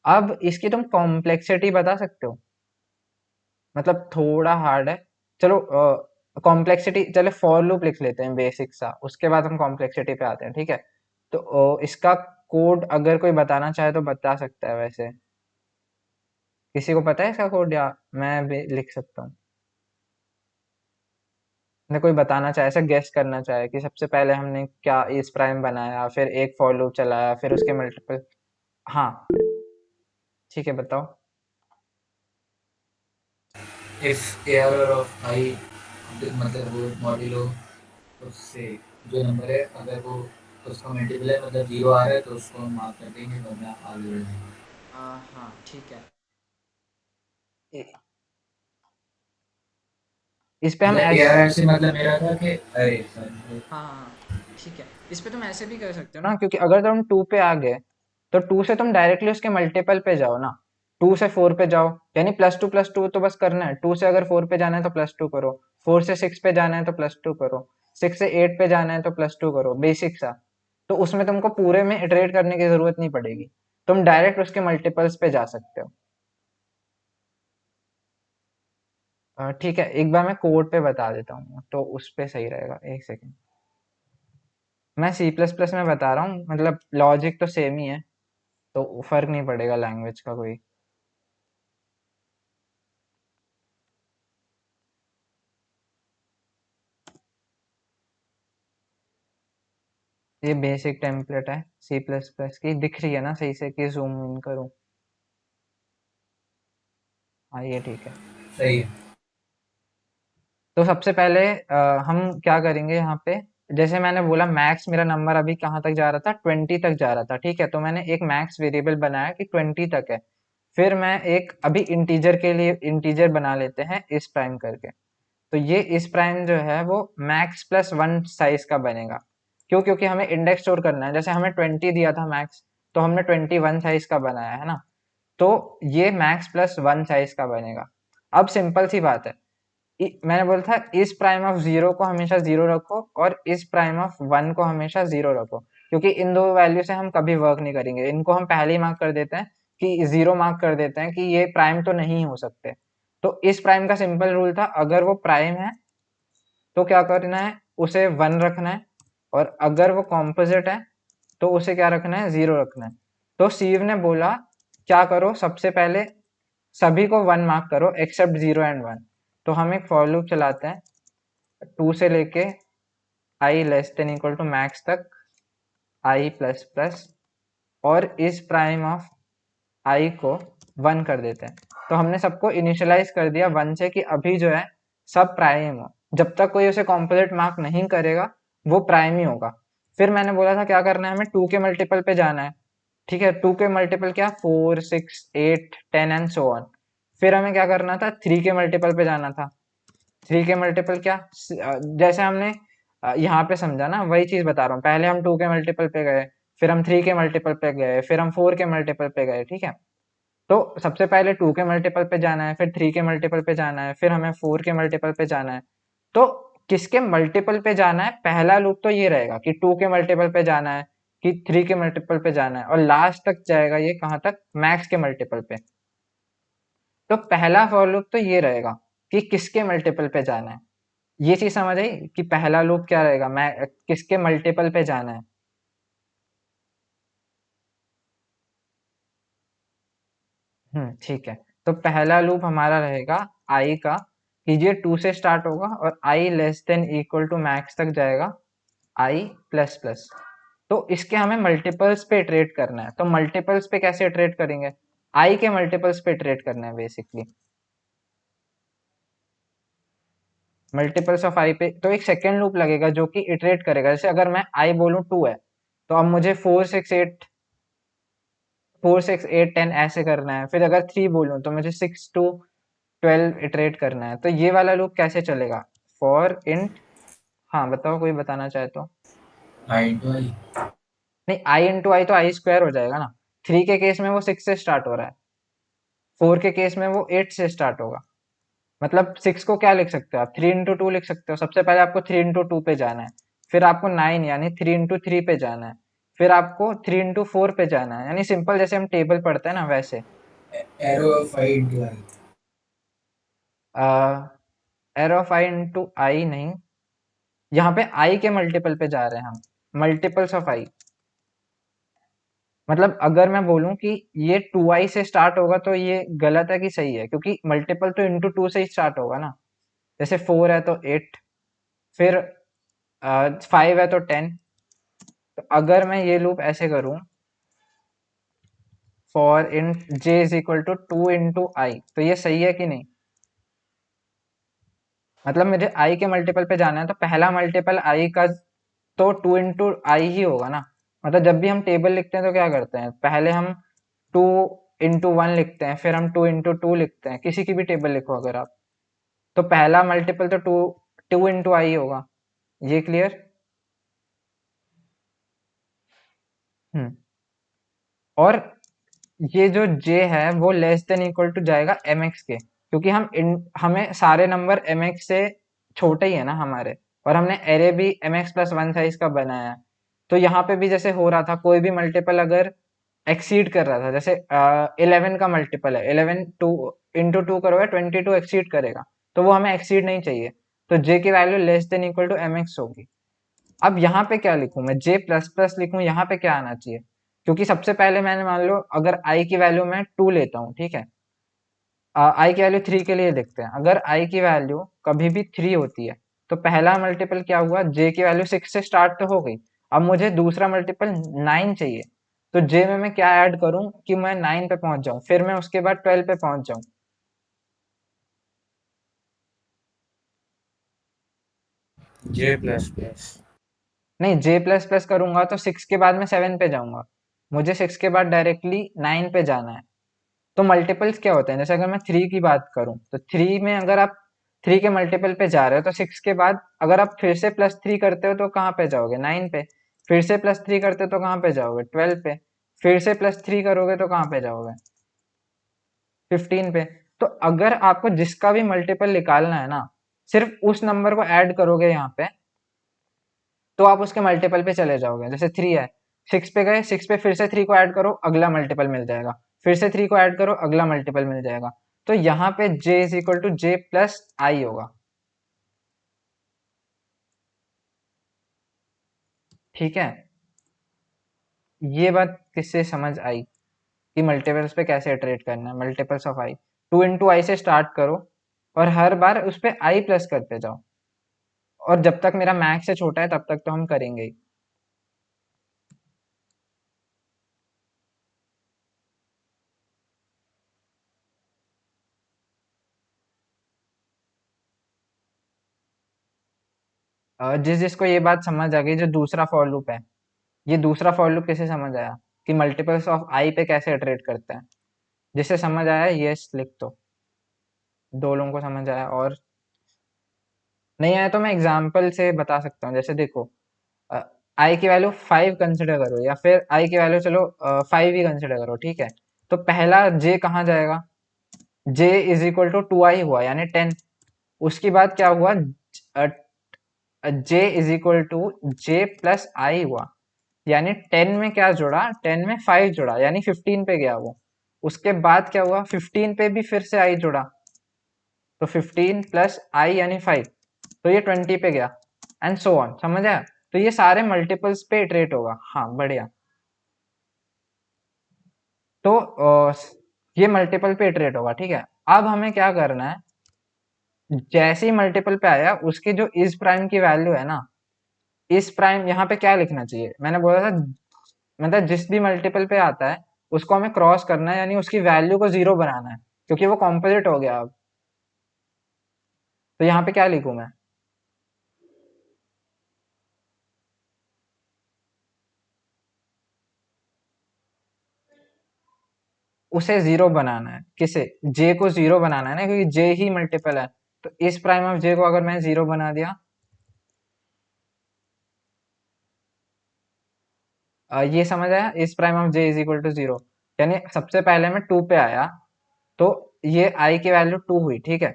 अब इसकी तुम कॉम्प्लेक्सिटी बता सकते हो? मतलब थोड़ा हार्ड है। चलो कॉम्प्लेक्सिटी, चलो फॉर लूप लिख लेते हैं बेसिक सा, उसके बाद हम कॉम्प्लेक्सिटी पे आते हैं, ठीक है। तो इसका कोड अगर कोई बताना चाहे तो बता सकता है वैसे। किसी को पता है इसका कोड, या मैं भी लिख सकता हूँ? ने कोई बताना चाहे, ऐसा गेस करना चाहे कि सबसे पहले हमने क्या इस प्राइम बनाया, फिर एक फॉर लूप चलाया, फिर उसके मल्टीपल। हाँ, ठीक है, बताओ। if error of I मतलब वो मॉड्यूलो उससे जो नंबर है अगर वो उसका मल्टीपल है मतलब 0 आ रहा है तो उसको हम मार्क कर देंगे वरना आगे बढ़ जाएंगे। हाँ, ठीक है। इस पे हम मतलब ऐस एआरआर से मतलब मेरा था कि अरे सॉरी हाँ, ठीक है। इस पे तुम ऐसे भी कर सकते हो ना, क्योंकि अगर तुम 2 पे आ गए तो 2 से तुम डायरेक्टली उसके मल्टीपल पे जाओ ना। 2 से 4 पे जाओ, यानी +2 तो बस करना है। 2 से अगर 4 पे जाना है तो +2 करो, 4 से 6 पे जाना है तो +2 करो, 6 से 8 पे जाना है तो +2 करो, बेसिक सा। तो उसमें तुमको पूरे में इटरेट करने की जरूरत नहीं पड़ेगी, तुम डायरेक्ट उसके मल्टीपल्स पे जा सकते हो। ठीक है, एक बार मैं कोड पे बता देता हूँ तो उस पे सही रहेगा। एक सेकेंड, मैं सी प्लस प्लस में बता रहा हूँ, मतलब लॉजिक तो सेम ही है, तो फर्क नहीं पड़ेगा लैंग्वेज का कोई। ये बेसिक टेम्पलेट है सी प्लस प्लस की, दिख रही है ना सही से कि जूम इन करूँ? हाँ ये ठीक है। सही है। तो सबसे पहले हम क्या करेंगे यहाँ पे, जैसे मैंने बोला मैक्स मेरा नंबर अभी कहाँ तक जा रहा था, 20 तक जा रहा था, ठीक है। तो मैंने एक मैक्स वेरिएबल बनाया कि 20 तक है। फिर मैं एक अभी इंटीजर के लिए इंटीजर बना लेते हैं इस प्राइम करके। तो ये इस प्राइम जो है वो मैक्स प्लस वन साइज का बनेगा। क्यों? क्योंकि हमें इंडेक्स स्टोर करना है। जैसे हमें 20 दिया था मैक्स, तो हमने 21 साइज का बनाया है ना। तो ये मैक्स प्लस वन साइज का बनेगा। अब सिंपल सी बात है, मैंने बोला था इस प्राइम ऑफ जीरो को हमेशा जीरो रखो और इस प्राइम ऑफ वन को हमेशा जीरो रखो, क्योंकि इन दो वैल्यू से हम कभी वर्क नहीं करेंगे। इनको हम पहले ही मार्क कर देते हैं कि जीरो मार्क कर देते हैं कि ये प्राइम तो नहीं हो सकते। तो इस प्राइम का सिंपल रूल था, अगर वो प्राइम है तो क्या करना है, उसे वन रखना है, और अगर वो कॉम्पोजिट है तो उसे क्या रखना है, जीरो रखना है। तो सीव ने बोला क्या करो, सबसे पहले सभी को वन मार्क करो एक्सेप्ट जीरो एंड वन। तो हम एक फॉर लूप चलाते हैं 2 से लेके I less than equal to max तक आई प्लस प्लस, और इस प्राइम ऑफ आई को वन कर देते हैं। तो हमने सबको इनिशियलाइज कर दिया वन से कि अभी जो है सब प्राइम हो, जब तक कोई उसे कॉम्पोजिट मार्क नहीं करेगा वो प्राइम ही होगा। फिर मैंने बोला था क्या करना है, हमें टू के मल्टीपल पे जाना है, ठीक है। टू के मल्टीपल क्या, 4 6 8 10 एंड सो ऑन। फिर हमें क्या करना था, थ्री के मल्टीपल पे जाना था। थ्री के मल्टीपल क्या, जैसे हमने यहाँ पे समझा ना, वही चीज बता रहा हूँ। पहले हम टू के मल्टीपल पे गए, फिर हम थ्री के मल्टीपल पे गए, फिर हम फोर के मल्टीपल पे गए, ठीक है। तो सबसे पहले टू के मल्टीपल पे जाना है, फिर थ्री के मल्टीपल पे जाना है, फिर हमें फोर के मल्टीपल पे जाना है। तो किसके मल्टीपल पे जाना है, पहला लूप तो ये रहेगा कि टू के मल्टीपल पे जाना है, कि थ्री के मल्टीपल पे जाना है, और लास्ट तक जाएगा ये कहाँ तक, मैक्स के मल्टीपल पे। तो पहला फॉर लूप तो ये रहेगा कि किसके मल्टीपल पे जाना है। ये चीज समझ आई कि पहला लूप क्या रहेगा, मैं किसके मल्टीपल पे जाना है। ठीक है। तो पहला लूप हमारा रहेगा आई का, कि ये टू से स्टार्ट होगा और I less than equal to max तक जाएगा आई प्लस प्लस। तो इसके हमें मल्टीपल्स पे इटरेट करना है। तो मल्टीपल्स पे कैसे इटरेट करेंगे, आई के मल्टीपल्स पे इटरेट करना है बेसिकली। मल्टीपल्स ऑफ आई पे तो एक सेकेंड लूप लगेगा जो कि इटरेट करेगा। जैसे अगर मैं आई बोलूँ टू है, तो अब मुझे 4 6 8 ऐसे करना है। फिर अगर थ्री बोलूँ तो मुझे 6 to 12 इटरेट करना है। तो ये वाला लूप कैसे चलेगा, फॉर इंट, हाँ बताओ कोई बताना चाहे तो। आई इंटू आई। नहीं, आई इंटू आई तो आई स्क्वायर हो जाएगा ना। थ्री के केस में वो 6 से स्टार्ट हो रहा है, फोर के केस में वो 8 से स्टार्ट होगा। मतलब 6 को क्या लिख सकते हो आप, 3 into 2 लिख सकते हो। सबसे पहले आपको 3 into 2 पे जाना है, फिर आपको 9 यानी 3 into 3 पे जाना है, फिर आपको 3 into 4 पे जाना है। यानी सिंपल जैसे हम टेबल पढ़ते हैं ना वैसे। Array of I into I. Array of I into I नहीं, यहाँ पे आई के मल्टीपल पे जा रहे हैं हम, मल्टीपल्स ऑफ आई। मतलब अगर मैं बोलूं कि ये 2i से स्टार्ट होगा तो ये गलत है कि सही है, क्योंकि मल्टीपल तो इंटू टू से ही स्टार्ट होगा ना। जैसे 4 है तो 8, फिर 5 है तो 10। तो अगर मैं ये लूप ऐसे करूं, for in J is equal to 2 into i, तो ये सही है कि नहीं। मतलब मुझे आई के मल्टीपल पे जाना है तो पहला मल्टीपल आई का तो 2 into i ही होगा ना। मतलब जब भी हम टेबल लिखते हैं तो क्या करते हैं, पहले हम 2 into 1 लिखते हैं, फिर हम 2 into 2 लिखते हैं, किसी की भी टेबल लिखो अगर आप, तो पहला मल्टीपल तो 2 into i होगा। ये क्लियर। हम्म और ये जो j है वो लेस देन इक्वल टू जाएगा mx के, क्योंकि हमें सारे नंबर mx से छोटे ही है ना हमारे, और हमने एरे भी mx प्लस वन साइज का बनाया है। तो यहाँ पे भी जैसे हो रहा था, कोई भी मल्टीपल अगर एक्सीड कर रहा था, जैसे 11 का मल्टीपल है 11, 2 into 2 करोगे 22 एक्सीड करेगा। तो वो हमें एक्सीड नहीं चाहिए, तो जे की value less than equal to M X होगी। अब यहाँ पे क्या लिखूं मैं, जे प्लस प्लस लिखूं, यहाँ पे क्या आना चाहिए, क्योंकि सबसे पहले मैंने मान लो अगर आई की वैल्यू मैं 2 लेता हूँ, ठीक है, आई की वैल्यू 3 के लिए देखते हैं, अगर आई की वैल्यू कभी भी 3 होती है तो पहला मल्टीपल क्या हुआ, जे की वैल्यू 6 से स्टार्ट तो हो गई, अब मुझे दूसरा मल्टीपल 9 चाहिए, तो जे में मैं क्या ऐड करूं कि मैं 9 पे पहुंच जाऊं, फिर मैं उसके बाद 12 पे पहुंच जाऊं। जे प्लस प्लस। नहीं, जे प्लस प्लस करूंगा तो 6 के बाद मैं 7 पे जाऊंगा, मुझे 6 के बाद डायरेक्टली 9 पे जाना है। तो मल्टीपल्स क्या होते हैं, जैसे अगर मैं 3 की बात करूं तो 3 में अगर आप 3 के मल्टीपल पे जा रहे हो तो 6 के बाद अगर आप फिर से +3 करते हो तो कहाँ पे जाओगे, 9 पे, फिर से +3 करते हो तो कहाँ पे जाओगे, 12 पे, फिर से +3 करोगे तो कहाँ पे जाओगे, 15 पे। तो अगर आपको जिसका भी मल्टीपल निकालना है ना, सिर्फ उस नंबर को ऐड करोगे यहाँ पे, तो आप उसके मल्टीपल पे चले जाओगे। जैसे 3 है, 6 पे गए, 6 पे फिर से 3 को ऐड करो, अगला मल्टीपल मिल जाएगा, फिर से 3 को ऐड करो, अगला मल्टीपल मिल जाएगा। तो यहाँ पे j is equal to J plus I होगा, ठीक है। ये बात किससे समझ आई कि मल्टीपल्स पे कैसे इटरेट करना है, मल्टीपल्स ऑफ आई, 2 इंटू आई से स्टार्ट करो और हर बार उस पे आई प्लस करते जाओ, और जब तक मेरा मैक्स से छोटा है तब तक तो हम करेंगे ही। जिस जिसको ये बात समझ आ गई, जो दूसरा फॉर लूप है, ये दूसरा फॉर लूप कैसे समझ आया कि मल्टीपल्स ऑफ आई पे कैसे इटरेट करते हैं, जिससे समझ आया यस लिख दो, 2 लोगों को समझ आया, और नहीं आया तो मैं एग्जांपल से बता सकता हूँ। जैसे देखो, आई की वैल्यू 5 कंसिडर करो, या फिर आई की वैल्यू चलो 5 ही कंसिडर करो, ठीक है। तो पहला जे कहाँ जाएगा, जे इज इक्वल टू 2i हुआ यानी 10, उसके बाद क्या हुआ, J is equal to J plus I हुआ, यानी 10 में क्या जोड़ा, 10 में 5 जोड़ा यानी 15 पे गया वो, उसके बाद क्या हुआ, 15 पे भी फिर से आई जोड़ा, तो 15 प्लस आई यानी 5, तो ये 20 पे गया, एंड सो ऑन, समझ आया। तो ये सारे मल्टीपल्स पे इटरेट होगा, हाँ बढ़िया। तो ये मल्टीपल पे इटरेट होगा, ठीक है। अब हमें क्या करना है, जैसे ही मल्टीपल पे आया उसकी जो इज प्राइम की वैल्यू है ना, इस प्राइम यहाँ पे क्या लिखना चाहिए, मैंने बोला था, मतलब जिस भी मल्टीपल पे आता है उसको हमें क्रॉस करना है, यानी उसकी वैल्यू को 0 बनाना है, क्योंकि वो कॉम्पोजिट हो गया अब। तो यहाँ पे क्या लिखूं मैं, उसे 0 बनाना है, किसे, जे को 0 बनाना है ना, क्योंकि जे ही मल्टीपल है। तो इस प्राइम ऑफ जे को अगर मैं 0 बना दिया, ये समझ आया, इस prime of J is equal to 0, यानी सबसे पहले मैं 2 पे आया, तो ये आई की वैल्यू 2 हुई, ठीक है।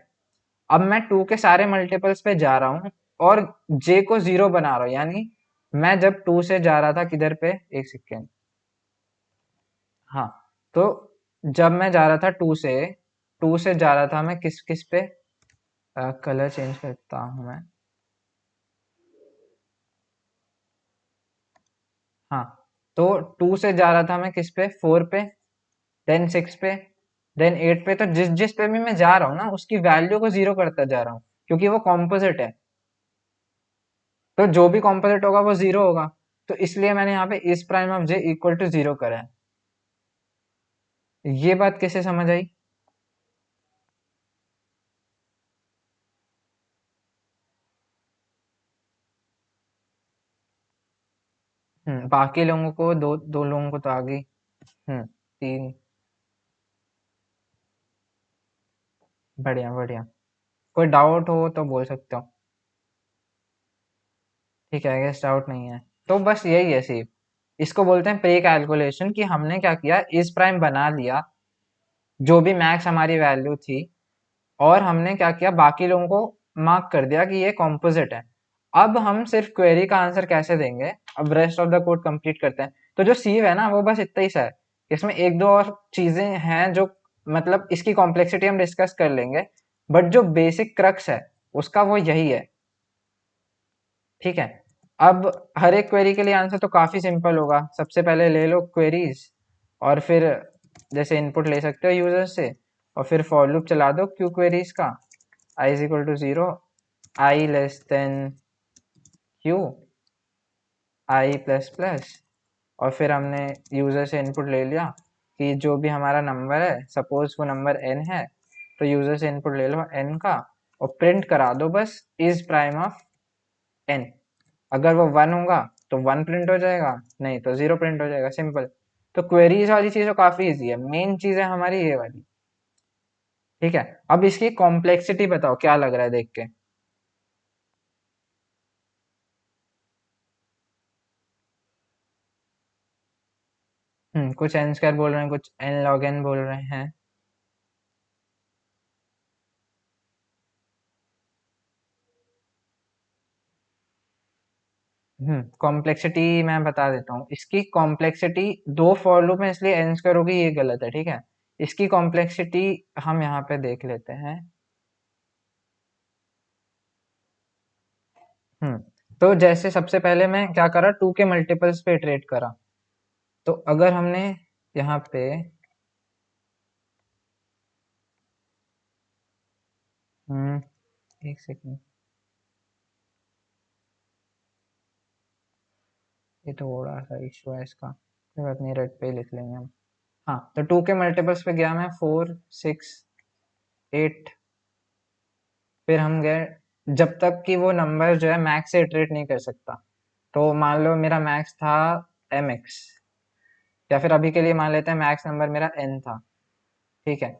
अब मैं 2 के सारे मल्टीपल्स पे जा रहा हूँ और जे को 0 बना रहा हूँ, यानी मैं जब 2 से जा रहा था किधर पे, एक सेकेंड, हाँ, तो जब मैं जा रहा था 2 से जा रहा था मैं किस किस पे, कलर चेंज करता हूँ मैं, हाँ, तो 2 से जा रहा था मैं किस पे, 4 पे, देन 6 पे, देन 8 पे, तो जिस जिस पे भी मैं जा रहा हूँ ना उसकी वैल्यू को 0 करता जा रहा हूँ, क्योंकि वो कॉम्पोजिट है, तो जो भी कॉम्पोजिट होगा वो 0 होगा, तो इसलिए मैंने यहाँ पे इस prime of J equal to 0 करा है। ये बात कैसे समझ आई, बाकी लोगों को, दो दो लोगों को तो आ गई, 3, बढ़िया बढ़िया। कोई डाउट हो तो बोल सकते हो, ठीक है, गेस डाउट नहीं है, तो बस यही है सिर्फ, इसको बोलते हैं प्री कैलकुलेशन, कि हमने क्या किया, इस प्राइम बना लिया, जो भी मैक्स हमारी वैल्यू थी, और हमने क्या किया, बाकी लोगों को मार्क कर दिया कि ये कॉम्पोजिट है। अब हम सिर्फ क्वेरी का आंसर कैसे देंगे, अब rest of the code complete करते हैं। तो जो सीव है ना वो बस इतना ही सा है, इसमें एक दो और चीजें हैं जो, मतलब इसकी कॉम्प्लेक्सिटी हम डिस्कस कर लेंगे, बट जो बेसिक क्रक्स है उसका वो यही है, ठीक है। अब हर एक क्वेरी के लिए आंसर तो काफी सिंपल होगा। सबसे पहले ले लो क्वेरीज, और फिर जैसे इनपुट ले सकते हो यूजर से, और फिर फॉर लूप चला दो क्यू क्वेरीज का, i is equal to 0, I less than Q, I plus plus, और फिर हमने यूजर से इनपुट ले लिया कि जो भी हमारा नंबर है, सपोज वो नंबर n है, तो यूजर से इनपुट ले लो n का और प्रिंट करा दो बस इज प्राइम ऑफ n। अगर वो 1 होगा तो 1 प्रिंट हो जाएगा, नहीं तो 0 प्रिंट हो जाएगा, सिंपल। तो क्वेरीज वाली चीज तो काफी इजी है, मेन चीज है हमारी ये वाली, ठीक है। अब इसकी कॉम्प्लेक्सिटी बताओ, क्या लग रहा है देख के? कुछ n स्क्वायर बोल रहे हैं, कुछ n log n बोल रहे हैं। कॉम्प्लेक्सिटी मैं बता देता हूँ। इसकी कॉम्प्लेक्सिटी दो फॉर लूप में, इसलिए n स्क्वायर होगी, ये गलत है, ठीक है। इसकी कॉम्प्लेक्सिटी हम यहाँ पे देख लेते हैं। हम्म तो जैसे सबसे पहले मैं क्या करा, 2 के मल्टीपल्स पे इटरेट करा। तो अगर हमने यहाँ पे एक सेकेंड, ये थोड़ा सा इशू है इसका, कोई बात नहीं, रेड पे ही लिख लेंगे हम। हाँ, तो 2 के मल्टीपल्स पे गया मैं, 4 6 8, फिर हम गए जब तक कि वो नंबर जो है मैक्स से इटरेट नहीं कर सकता। तो मान लो मेरा मैक्स था mx, या फिर अभी के लिए मान लेते हैं मैक्स नंबर मेरा n था, ठीक है।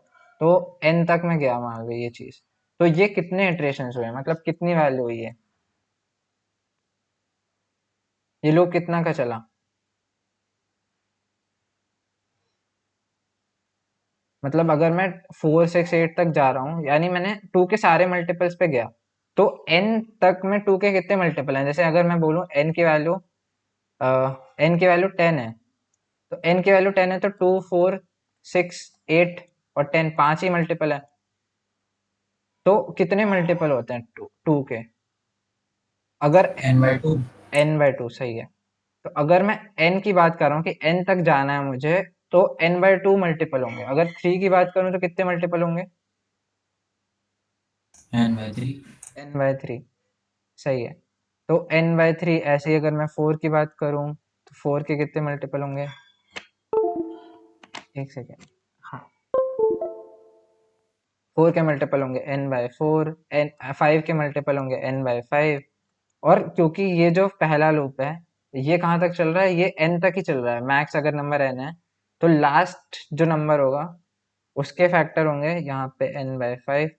तो n तक मैं गया मान लो ये चीज। तो ये कितने इटरेशन हुए, मतलब कितनी वैल्यू हुई है, ये लूप कितना का चला? मतलब अगर मैं 4 6 8 तक जा रहा हूँ, यानी मैंने 2 के सारे मल्टीपल्स पे गया, तो n तक में 2 के कितने मल्टीपल हैं? जैसे अगर मैं बोलूँ n की वैल्यू n की वैल्यू 10 है, तो n की वैल्यू 10 है, तो 2 4 6 8 और 10, 5 ही मल्टीपल है। तो कितने मल्टीपल होते हैं 2 के? अगर n/2। n/2 सही है। तो अगर मैं n की बात कर रहा हूँ कि n तक जाना है मुझे, तो n/2 मल्टीपल होंगे। अगर 3 की बात करूँ तो कितने मल्टीपल होंगे? n/3। n/3 सही है। तो n/3 ऐसे ही। अगर मैं 4 की बात करूँ तो 4 के कितने मल्टीपल होंगे? एक सेकेंड, हाँ, 4 के मल्टीपल होंगे n/4, n 5 के मल्टीपल होंगे n/5। और क्योंकि ये जो पहला लूप है, ये कहाँ तक चल रहा है, ये n तक ही चल रहा है, मैक्स अगर नंबर n है, तो लास्ट जो नंबर होगा उसके फैक्टर होंगे यहाँ पे n/5।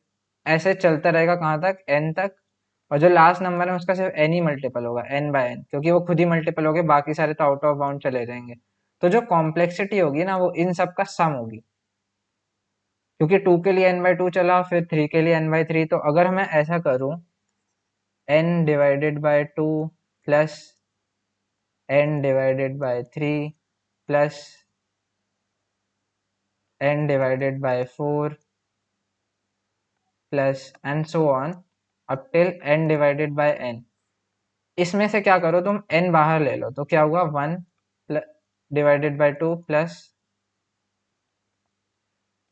ऐसे चलता रहेगा कहाँ तक, n तक। और जो लास्ट नंबर है उसका सिर्फ n ही मल्टीपल होगा, n/n, क्योंकि वो खुद ही मल्टीपल हो गए, बाकी सारे तो आउट ऑफ बाउंड चले जाएंगे। तो जो कॉम्प्लेक्सिटी होगी ना, वो इन सब का सम होगी। क्योंकि 2 के लिए n/2 चला, फिर 3 के लिए n/3। तो अगर मैं ऐसा करूं, n divided by 2 plus n divided by 3 plus n divided by 4 plus and so on up till n divided by n। इसमें से क्या करो तुम, n बाहर ले लो, तो क्या होगा, 1 divided by 2 plus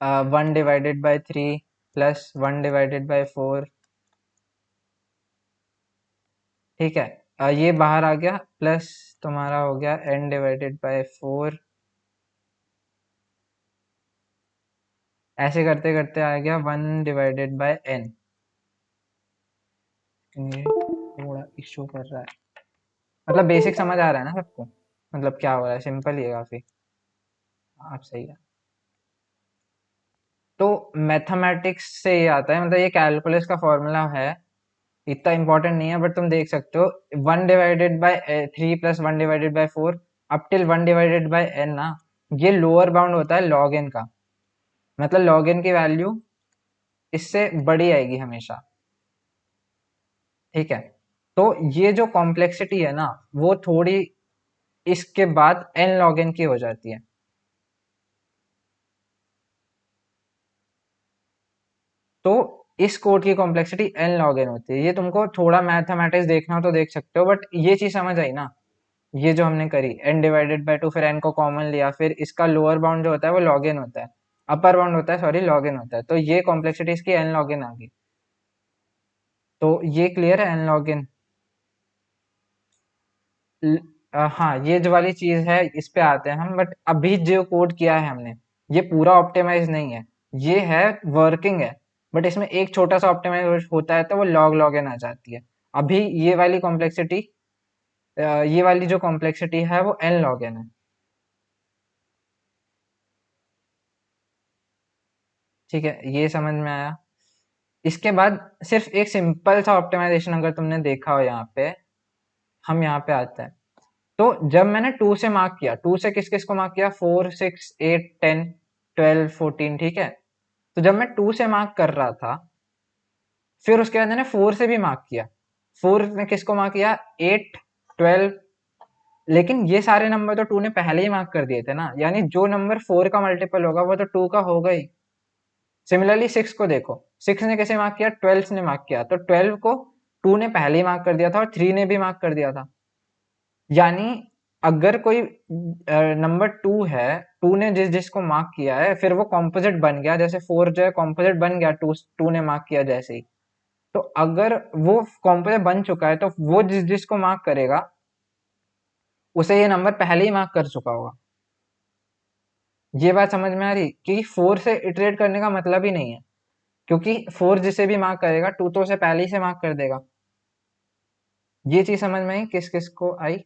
1 divided by 3 plus 1 divided by 4, ठीक है। ये बाहर आ गया, प्लस तुम्हारा हो गया n डिवाइडेड बाय 4। ऐसे करते करते आ गया 1 डिवाइडेड बाय n। ये थोड़ा इशू कर रहा है, मतलब बेसिक समझ आ रहा है ना सबको, मतलब क्या हो रहा है, सिंपल ही है काफी। आप सही है। तो मैथमेटिक्स से ये आता है, मतलब ये कैलकुलस का फॉर्मूला है, इतना इंपॉर्टेंट नहीं है, बट तुम देख सकते हो 1 divided by 3 plus 1 divided by 4 up till 1 divided by n ना, ये लोअर बाउंड होता है log n का। मतलब log n की वैल्यू इससे बड़ी आएगी हमेशा, ठीक है। तो ये जो कॉम्प्लेक्सिटी है ना, वो थोड़ी इसके बाद n log n की हो जाती है। तो इस कोड की कॉम्प्लेक्सिटी n log n होती है। ये तुमको थोड़ा मैथमेटिक्स देखना हो तो देख सकते हो, बट ये चीज समझ आई ना, ये जो हमने करी n डिवाइडेड बाय 2, फिर n को कॉमन लिया, फिर इसका लोअर बाउंड जो होता है वो log n होता है, अपर बाउंड होता है सॉरी log n होता है, तो ये कॉम्प्लेक्सिटी इसकी n log n आ गई। तो ये क्लियर है n log n। हाँ, ये जो वाली चीज है इस पे आते हैं हम, बट अभी जो कोड किया है हमने ये पूरा ऑप्टिमाइज नहीं है, ये है वर्किंग है, बट इसमें एक छोटा सा ऑप्टिमाइज होता है तो वो लॉग लॉग एन आ जाती है। अभी ये वाली कॉम्प्लेक्सिटी, ये वाली जो कॉम्प्लेक्सिटी है वो एन लॉग एन है। ठीक है, ये समझ में आया। इसके बाद सिर्फ एक सिंपल सा ऑप्टिमाइजेशन अगर तुमने देखा हो यहाँ पे, हम यहाँ पे आते हैं। तो जब मैंने 2 से मार्क किया, 2 से किस किस को मार्क किया, 4 6 8 10 12 14, ठीक है। तो जब मैं 2 से मार्क कर रहा था, फिर उसके बाद मैंने 4 से भी मार्क किया। 4 में किसको मार्क किया, 8 12, लेकिन ये सारे नंबर तो 2 ने पहले ही मार्क कर दिए थे ना, यानी जो नंबर 4 का मल्टीपल होगा वो तो 2 का होगा ही। सिमिलरली 6 को देखो, 6 ने कैसे मार्क किया, 12 ने मार्क किया, तो 12 को 2 ने पहले ही मार्क कर दिया था और 3 ने भी मार्क कर दिया था। यानी अगर कोई नंबर 2 है, 2 ने जिस जिसको मार्क किया है, फिर वो कॉम्पोजिट बन गया, जैसे 4 जो है कॉम्पोजिट बन गया 2 ने मार्क किया जैसे ही। तो अगर वो कॉम्पोजिट बन चुका है तो वो जिस जिसको मार्क करेगा उसे ये नंबर पहले ही मार्क कर चुका होगा। ये बात समझ में आ रही कि 4 से इटरेट करने का मतलब ही नहीं है, क्योंकि 4 जिसे भी मार्क करेगा 2 तो उसे पहले ही से मार्क कर देगा। ये चीज समझ में आई किस किस को आई।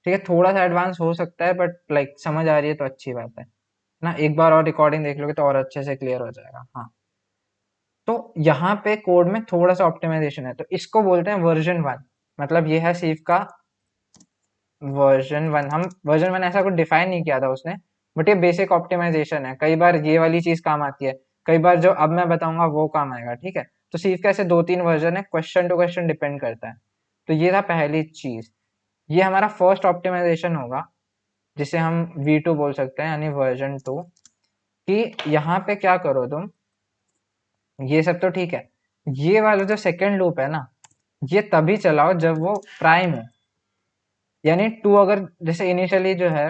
ठीक है, थोड़ा सा एडवांस हो सकता है बट लाइक समझ आ रही है तो अच्छी बात है ना। एक बार और रिकॉर्डिंग देख लोगे तो और अच्छे से क्लियर हो जाएगा। हाँ, तो यहाँ पे कोड में थोड़ा सा ऑप्टिमाइजेशन है, तो इसको बोलते हैं वर्जन 1। मतलब ये है सीव का वर्जन 1। हम वर्जन 1 ऐसा कुछ डिफाइन नहीं किया था उसने, बट ये बेसिक ऑप्टिमाइजेशन है। कई बार ये वाली चीज काम आती है, कई बार जो अब मैं बताऊंगा वो काम आएगा। ठीक है, तो सीव का ऐसे 2-3 वर्जन है, क्वेश्चन टू क्वेश्चन डिपेंड करता है। तो ये था पहली चीज, ये हमारा फर्स्ट ऑप्टिमाइजेशन होगा, जिसे हम V2 बोल सकते हैं, यानी वर्जन 2। कि यहाँ पे क्या करो तुम, ये सब तो ठीक है, ये वाला जो सेकंड लूप है ना, ये तभी चलाओ जब वो प्राइम हो। यानी 2 अगर जैसे इनिशियली जो है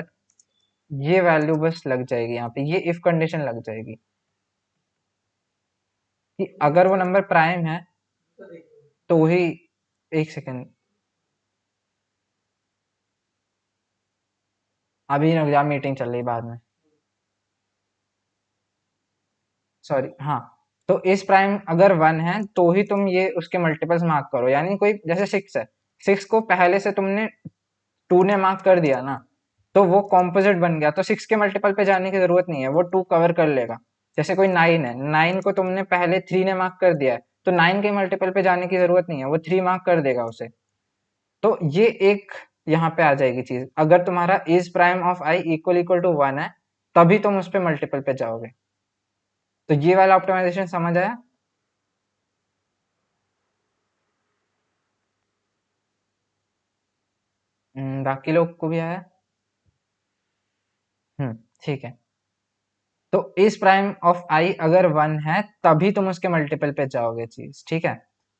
ये वैल्यू बस लग जाएगी यहाँ पे, ये इफ कंडीशन लग जाएगी कि अगर वो नंबर प्राइम है तो ही। एक सेकंड, अभी एग्जाम मीटिंग चल रही बाद में, सॉरी। हाँ, तो इस प्राइम अगर 1 है तो ही तुम ये उसके मल्टीपल्स मार्क करो। यानी कोई जैसे 6 है, 6 को पहले से तुमने 2 ने मार्क कर दिया ना, तो वो कॉम्पोजिट बन गया, तो 6 के मल्टीपल पे जाने की जरूरत नहीं है, वो 2 कवर कर लेगा। जैसे कोई 9 है, 9 को तुमने पहले 3 ने मार्क कर दिया है, तो 9 के मल्टीपल पे जाने की जरूरत नहीं है, वो 3 मार्क कर देगा उसे। तो ये एक यहाँ पे आ जाएगी चीज, अगर तुम्हारा is prime of I equal equal to 1 है, तभी तुम उस पे मल्टीपल पे जाओगे। तो ये वाला ऑप्टिमाइजेशन समझ आया। बाकी लोग को भी आया। ठीक है। तो इस प्राइम ऑफ आई अगर 1 है तभी तुम उसके मल्टीपल पे जाओगे चीज। ठीक है,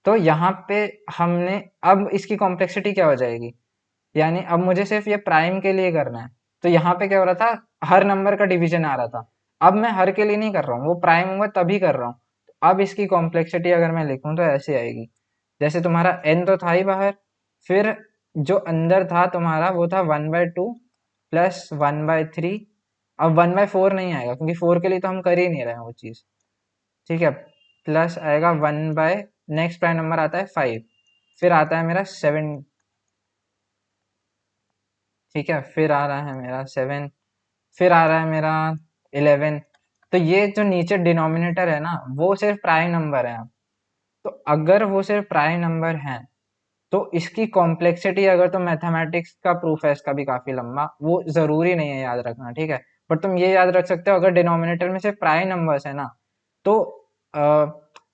तो यहाँ पे हमने अब इसकी कॉम्प्लेक्सिटी क्या हो जाएगी, यानी अब मुझे सिर्फ ये प्राइम के लिए करना है। तो यहाँ पे क्या हो रहा था, हर नंबर का डिवीजन आ रहा था, अब मैं हर के लिए नहीं कर रहा हूँ, वो प्राइम होगा तभी कर रहा हूँ। तो अब इसकी कॉम्प्लेक्सिटी अगर मैं लिखूँ तो ऐसे आएगी, जैसे तुम्हारा n तो था ही बाहर, फिर जो अंदर था तुम्हारा वो था 1/2 प्लस 1/3। अब 1/4 नहीं आएगा क्योंकि 4 के लिए तो हम कर ही नहीं रहे हैं वो चीज। ठीक है, प्लस आएगा 1 बाय, नेक्स्ट प्राइम नंबर आता है 5, फिर आता है मेरा 7। ठीक है, फिर आ रहा है मेरा 7, फिर आ रहा है मेरा 11। तो ये जो नीचे डिनोमिनेटर है ना, वो सिर्फ प्राइम नंबर है। तो अगर वो सिर्फ प्राइम नंबर है तो इसकी कॉम्प्लेक्सिटी, अगर तुम मैथमेटिक्स का प्रूफ है इसका भी काफी लंबा, वो जरूरी नहीं है याद रखना। ठीक है, बट तुम ये याद रख सकते हो अगर डिनोमिनेटर में सिर्फ प्राइम नंबर्स है ना, तो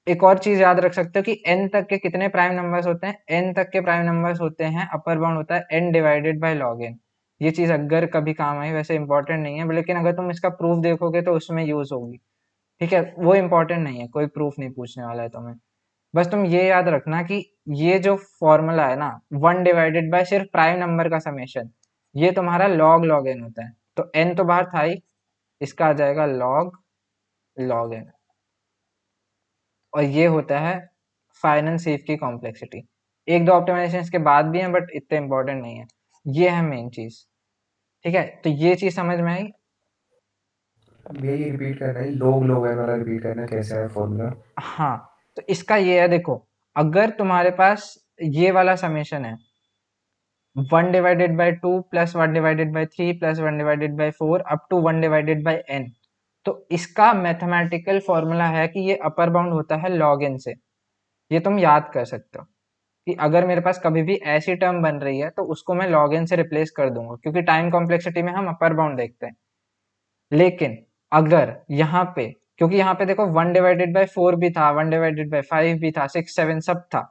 एक और चीज याद रख सकते हो कि n तक के कितने प्राइम नंबर्स होते हैं, n तक के प्राइम नंबर्स होते हैं, अपर बाउंड होता है n divided by log n। ये चीज अगर कभी काम आई, वैसे इंपॉर्टेंट नहीं है लेकिन अगर तुम इसका प्रूफ देखोगे तो उसमें यूज होगी। ठीक है, वो इंपॉर्टेंट नहीं है, कोई प्रूफ नहीं पूछने वाला है तुम्हें। बस तुम ये याद रखना कि ये जो फॉर्मूला है ना, 1 डिवाइडेड बाय सिर्फ प्राइम नंबर का समेशन, ये तुम्हारा लॉग लॉग एन होता है। तो एन तो बाहर था ही, इसका आ जाएगा लॉग लॉग एन, और ये होता है फाइनल सीफ की कॉम्प्लेक्सिटी। एक दो ऑप्टिमाइजेशन के बाद भी हैं बट इतने इंपॉर्टेंट नहीं है, ये है मेन चीज। ठीक है, तो ये चीज समझ में आई। अब यही रिपीट करना है, लोग लोग है वाला रिपीट करना है, कैसा है फॉर्मूला? हाँ, तो इसका ये है, देखो अगर तुम्हारे पास ये वाला समेशन है 1 divided by 2 plus 1 divided by 3 plus 1 divided by 4 up to 1 divided by n, तो इसका मैथमेटिकल फॉर्मूला है कि ये अपर बाउंड होता है log n से। ये तुम याद कर सकते हो कि अगर मेरे पास कभी भी ऐसी टर्म बन रही है तो उसको मैं log n से रिप्लेस कर दूंगा, क्योंकि टाइम कॉम्प्लेक्सिटी में हम अपर बाउंड देखते हैं। लेकिन अगर यहाँ पे, क्योंकि यहाँ पे देखो 1 डिवाइडेड बाय 4 भी था, 1 डिवाइडेड बाय 5 भी था, 6 7 सब था,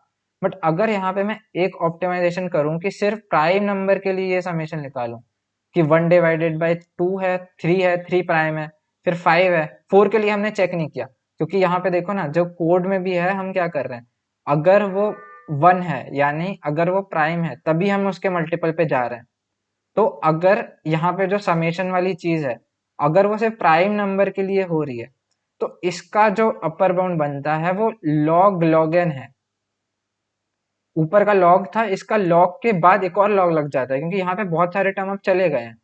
बट अगर यहाँ पे मैं एक ऑप्टिमाइजेशन करूँ कि सिर्फ प्राइम नंबर के लिए ये समेशन निकालूं कि 1 डिवाइडेड बाय 2 है, 3 है, 3 प्राइम है, फिर 5 है, 4 के लिए हमने चेक नहीं किया, क्योंकि यहाँ पे देखो ना जो कोड में भी है हम क्या कर रहे हैं, अगर वो 1 है यानी अगर वो प्राइम है तभी हम उसके मल्टीपल पे जा रहे हैं। तो अगर यहाँ पे जो समेशन वाली चीज है, अगर वो सिर्फ प्राइम नंबर के लिए हो रही है, तो इसका जो अपर बाउंड बनता है वो log log n है। ऊपर का log था, इसका log के बाद एक और log लग जाता है, क्योंकि यहाँ पे बहुत सारे टर्म अब चले गए हैं,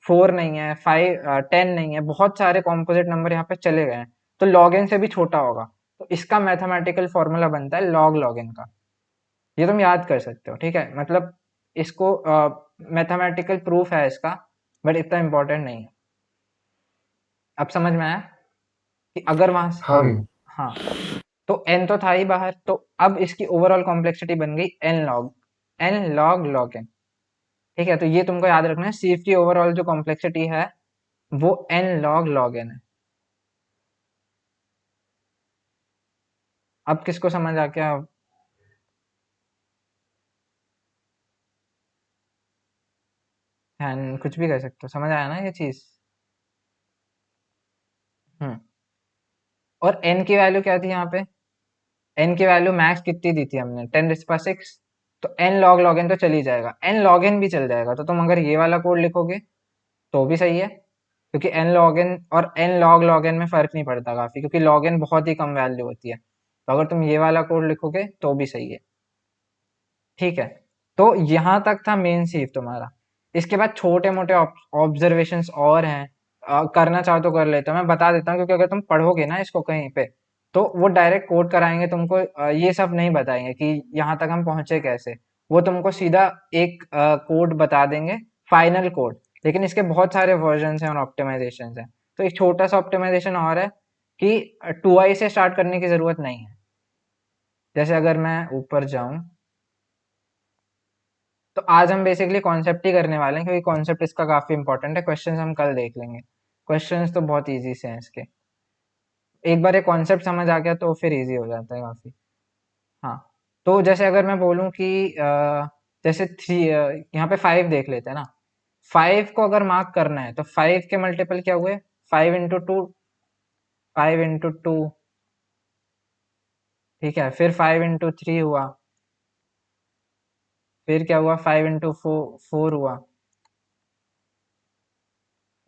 4 नहीं है, 5 10 नहीं है, बहुत सारे कॉम्पोजिट नंबर यहाँ पे चले गए हैं, तो log n से भी छोटा होगा। तो इसका मैथमेटिकल फॉर्मूला बनता है log log n का। ये तुम याद कर सकते हो, ठीक है, मतलब इसको मैथमेटिकल प्रूफ है इसका, बट इतना इंपॉर्टेंट नहीं है। अब समझ में आया कि अगर वहां से, हाँ भाई। हाँ, तो n तो था ही बाहर, तो अब इसकी ओवरऑल कॉम्प्लेक्सिटी बन गई n log log n। ठीक है, तो ये तुमको याद रखना है, सीफ की ओवरऑल जो कॉम्प्लेक्सिटी है वो n log log n है। अब किसको समझ आ गया? हैन कुछ भी कर सकते हो, समझ आया ना ये चीज? हम्म। और n की वैल्यू क्या थी यहाँ पे? n की वैल्यू मैक्स कितनी दी थी हमने? 10⁶, तो n log log n तो चल ही जाएगा, n log n भी चल जाएगा, तो तुम अगर ये वाला कोड लिखोगे तो भी सही है, क्योंकि n log n और n log log n में फर्क नहीं पड़ता काफी, क्योंकि log n बहुत ही कम वैल्यू होती है, तो अगर तुम ये वाला कोड लिखोगे तो भी सही है। ठीक है, तो यहाँ तक था मेन सीफ तुम्हारा। इसके बाद छोटे मोटे ऑब्जर्वेशंस और हैं, करना चाहो तो कर लेते हो, मैं बता देता हूँ, क्योंकि अगर तुम पढ़ोगे ना इसको कहीं पे तो वो डायरेक्ट कोड कराएंगे तुमको, ये सब नहीं बताएंगे कि यहाँ तक हम पहुंचे कैसे, वो तुमको सीधा एक कोड बता देंगे, फाइनल कोड। लेकिन इसके बहुत सारे वर्जन हैं और ऑप्टिमाइजेशन हैं, तो एक छोटा सा ऑप्टिमाइजेशन और है कि 2i से स्टार्ट करने की जरूरत नहीं है। जैसे अगर मैं ऊपर जाऊं, तो आज हम बेसिकली कॉन्सेप्ट ही करने वाले हैं, क्योंकि कॉन्सेप्ट इसका काफी इंपॉर्टेंट है, क्वेश्चंस हम कल देख लेंगे। क्वेश्चंस तो बहुत इजी से हैं इसके, एक बार ये कॉन्सेप्ट समझ आ गया तो फिर इजी हो जाता है काफी। हाँ, तो जैसे अगर मैं बोलूँ कि जैसे 3, यहाँ पे 5 देख लेते हैं ना, 5 को अगर मार्क करना है तो 5 के मल्टीपल क्या हुए? 5 इंटू टू, 5 इंटू टू, ठीक है, फिर 5 इंटू थ्री हुआ, फिर क्या हुआ? 5 इंटू फोर हुआ,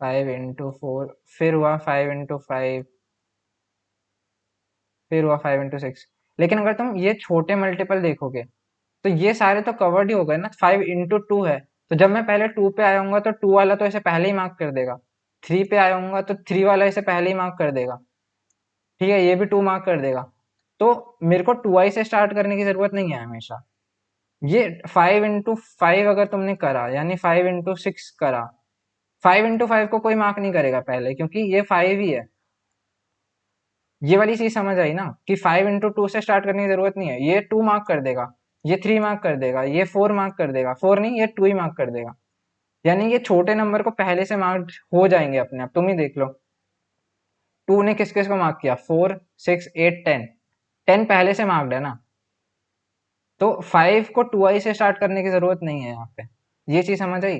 5 इंटू फोर, फिर हुआ 5 इंटू फाइव, फिर हुआ 5 इंटू सिक्स। लेकिन अगर तुम ये छोटे मल्टीपल देखोगे तो ये सारे तो कवर्ड ही हो गए ना, 5 इंटू टू है, तो जब मैं पहले 2 पे आया हूँ तो 2 वाला तो इसे पहले ही मार्क कर देगा, 3 पे आया हूँ तो 3 वाला इसे पहले ही मार्क कर देगा, ठीक है, ये भी 2 मार्क कर देगा। तो मेरे को 2i से स्टार्ट करने की जरूरत नहीं है हमेशा। ये 5 इंटू फाइव अगर तुमने करा, यानी 5 इंटू सिक्स करा, 5 इंटू फाइव को कोई मार्क नहीं करेगा पहले, क्योंकि ये 5 ही है। ये वाली चीज समझ आई ना कि 5 इंटू टू से स्टार्ट करने की जरूरत नहीं है, ये 2 मार्क कर देगा, ये 3 मार्क कर देगा, ये 4 मार्क कर देगा, 4 नहीं ये 2 ही मार्क कर देगा, यानी ये छोटे नंबर को पहले से मार्क हो जाएंगे अपने आप, तुम ही देख लो। 2 ने किस किस को मार्क किया? 4 6 8 10, 10 पहले से मार्क्ड है ना, तो 5 को 2i से स्टार्ट करने की जरूरत नहीं है यहाँ पे। ये चीज समझ आई?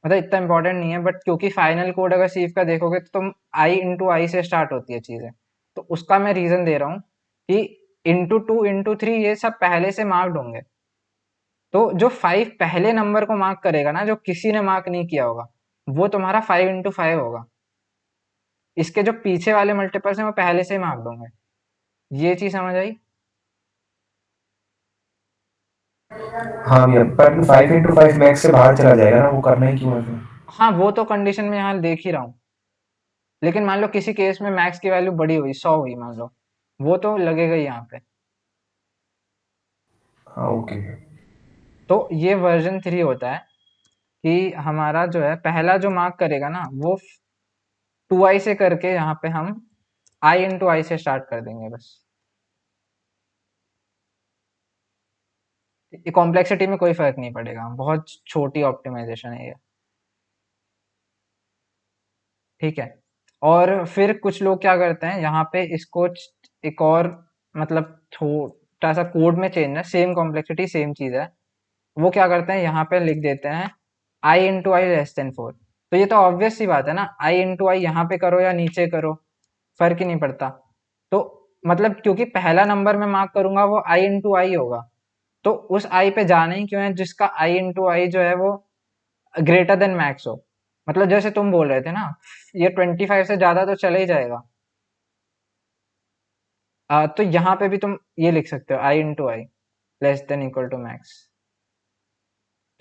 मतलब इतना इंपॉर्टेंट नहीं है, बट क्योंकि फाइनल कोड अगर सीफ का देखोगे तो तुम i इंटू आई से स्टार्ट होती है चीजें, तो उसका मैं रीज़न दे रहा हूँ कि इंटू 2 इंटू 3 ये सब पहले से मार्क्ड होंगे। तो जो 5 पहले नंबर को मार्क करेगा ना, जो किसी ने मार्क नहीं किया होगा, वो तुम्हारा 5 इंटू 5 होगा। इसके जो पीछे वाले मल्टीपल्स हैं वो पहले से ही मार्क्ड होंगे। ये चीज़ समझ आई? हाँ भैया, पर 5 into 5 मैक्स से बाहर चला जाएगा ना, वो करना ही क्यों है फिर? हाँ, वो तो कंडीशन में यहाँ देख ही रहा हूँ। लेकिन मान लो किसी केस में मैक्स की वैल्यू बड़ी हुई, 100 हुई मान लो, वो तो लगेगा ही यहाँ पे। हाँ ओके। तो ये वर्जन 3 होता है कि हमारा जो है पहला जो मार्क करेगा ना, वो 2i से करके यहाँ पे हम i इंटू आई से स्टार्ट कर देंगे बस। ये कॉम्प्लेक्सिटी में कोई फर्क नहीं पड़ेगा, बहुत छोटी ऑप्टिमाइजेशन है ये। ठीक है। और फिर कुछ लोग क्या करते हैं, यहाँ पे इसको एक और मतलब छोटा सा कोड में चेंज है, सेम कॉम्प्लेक्सिटी सेम चीज़ है। वो क्या करते हैं, यहाँ पे लिख देते हैं i into I less then 4। तो ये तो ऑब्वियस सी बात है ना, i इंटू आई यहाँ पे करो या नीचे करो, फर्क ही नहीं पड़ता। तो मतलब क्योंकि पहला नंबर मैं मार्क करूंगा वो i इंटू आई होगा, तो उस i पे जाना ही क्यों है जिसका i इंटू आई जो है वो ग्रेटर देन मैक्स हो। मतलब जैसे तुम बोल रहे थे ना, ये 25 से ज्यादा तो चला ही जाएगा। तो यहाँ पे भी तुम ये लिख सकते हो i into I less than equal to max.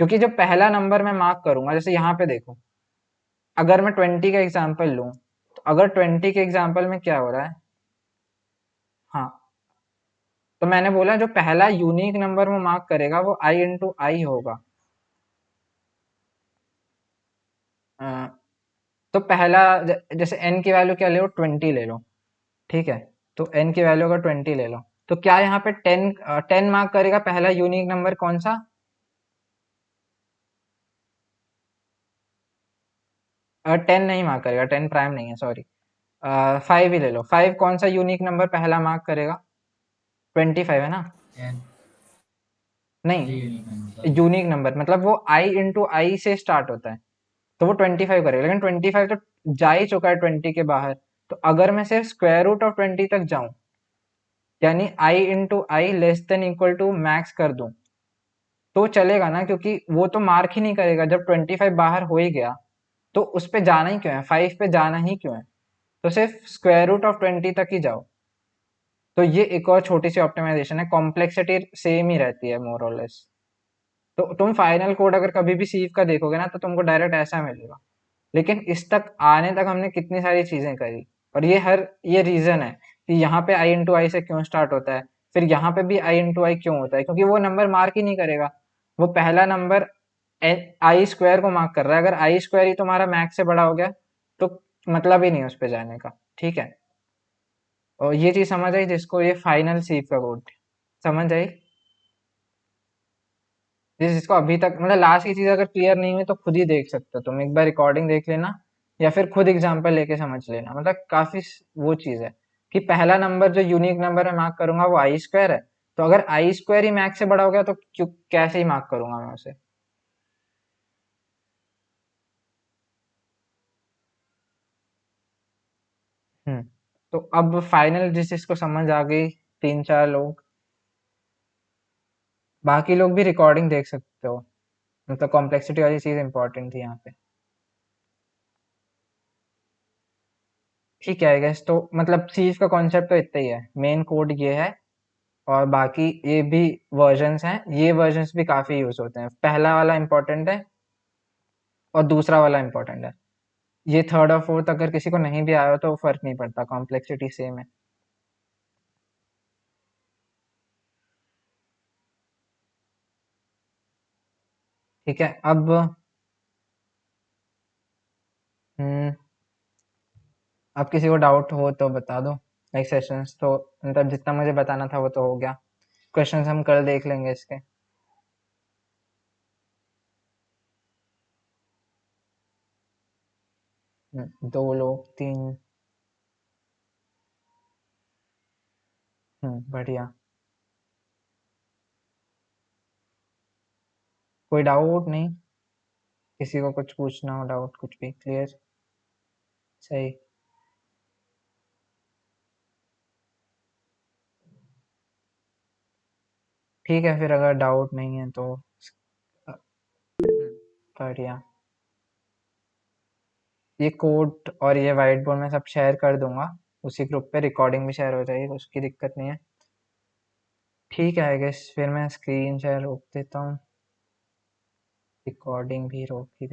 क्योंकि जब पहला नंबर मैं मार्क करूंगा, जैसे यहाँ पे देखो, अगर मैं 20 का एग्जाम्पल लूँ, तो अगर 20 के एग्जाम्पल में क्या हो रहा है, हाँ, तो मैंने बोला जो पहला यूनिक नंबर वो मार्क करेगा वो i इंटू आई होगा। अ, तो पहला जैसे n की वैल्यू क्या ले लो, 20 ले लो। ठीक है, तो n की वैल्यू अगर 20 ले लो, तो क्या यहाँ पे 10 मार्क करेगा पहला यूनिक नंबर कौन सा? 10 नहीं मार्क करेगा, 10 प्राइम नहीं है, सॉरी। 5 ही ले लो, 5 कौन सा यूनिक नंबर पहला मार्क करेगा? 25 है ना? 10 नहीं, ये यूनिक नंबर था। यूनिक नंबर मतलब वो i इंटू आई से स्टार्ट होता है, तो वो 25 करेगा। लेकिन 25 तो जा ही चुका है 20 के बाहर। तो अगर मैं सिर्फ स्क्वायर रूट ऑफ 20 तक जाऊं, यानी i into I less than equal to max कर दूं, तो चलेगा ना, क्योंकि वो तो मार्क ही नहीं करेगा। जब 25 बाहर हो ही गया, तो उस पे जाना ही क्यों है, 5 पे जाना ही क्यों है? तो सिर्फ स्क्वायर रूट ऑफ 20 तक ही जाओ। तो ये एक और छोटी सी ऑप्टिमाइजेशन है, कॉम्प्लेक्सिटी सेम ही रहती है मोर और लेस। तो तुम फाइनल कोड अगर कभी भी सीव का देखोगे ना, तो तुमको डायरेक्ट ऐसा मिलेगा। लेकिन इस तक आने तक हमने कितनी सारी चीजें करी, और ये रीजन है कि यहाँ पे आई इंटू आई से क्यों स्टार्ट होता है, फिर यहाँ पे भी आई इंटू आई क्यों होता है, क्योंकि वो नंबर मार्क ही नहीं करेगा। वो पहला नंबर आई स्क्वायर को मार्क कर रहा है। अगर आई स्क्वायर ही तुम्हारा मैक्स से बड़ा हो गया, तो मतलब ही नहीं उस पे जाने का। ठीक है, और ये चीज समझ आई जिसको ये फाइनल सीव का कोड समझ आई। जिसको अभी तक मतलब लास्ट की चीज अगर क्लियर नहीं हुई, तो खुद ही देख सकते हो तुम, एक बार रिकॉर्डिंग देख लेना, या फिर खुद एग्जांपल लेके समझ लेना। मतलब काफी वो चीज है कि पहला नंबर जो यूनिक नंबर मैं मार्क करूंगा वो आई स्क्वायर है, तो अगर आई स्क्वायर ही मैक्स से बड़ा हो गया, तो क्यों कैसे ही मार्क करूंगा मैं उसे? हम्म। तो अब फाइनल जिस चीज को समझ आ गई, 3-4 लोग, बाकी लोग भी रिकॉर्डिंग देख सकते हो। मतलब कॉम्प्लेक्सिटी वाली चीज इंपॉर्टेंट थी यहाँ पे। ठीक है, आई गेस तो मतलब सीव का कॉन्सेप्ट तो इतना ही है, मेन कोड ये है। और बाकी ये भी वर्जन्स हैं, ये वर्जन्स भी काफ़ी यूज़ होते हैं। पहला वाला इम्पोर्टेंट है और दूसरा वाला इम्पोर्टेंट है। ये थर्ड और फोर्थ अगर किसी को नहीं भी आया हो तो फ़र्क नहीं पड़ता, कॉम्प्लेक्सिटी सेम है। ठीक है, हम्म, अब किसी को डाउट हो तो बता दो। नेक्स्ट सेशंस तो मतलब जितना मुझे बताना था वो तो हो गया। क्वेश्चंस हम कल देख लेंगे इसके। 2 लोग 3। बढ़िया। कोई डाउट नहीं? किसी को कुछ पूछना हो, डाउट कुछ भी क्लियर? सही। ठीक है, फिर अगर डाउट नहीं है तो बढ़िया। ये कोड और ये व्हाइट बोर्ड में सब शेयर कर दूंगा उसी ग्रुप पे, रिकॉर्डिंग भी शेयर हो जाएगी, उसकी दिक्कत नहीं है। ठीक है, आई गेस फिर मैं स्क्रीन शेयर रोक देता हूँ, रिकॉर्डिंग भी रोक ही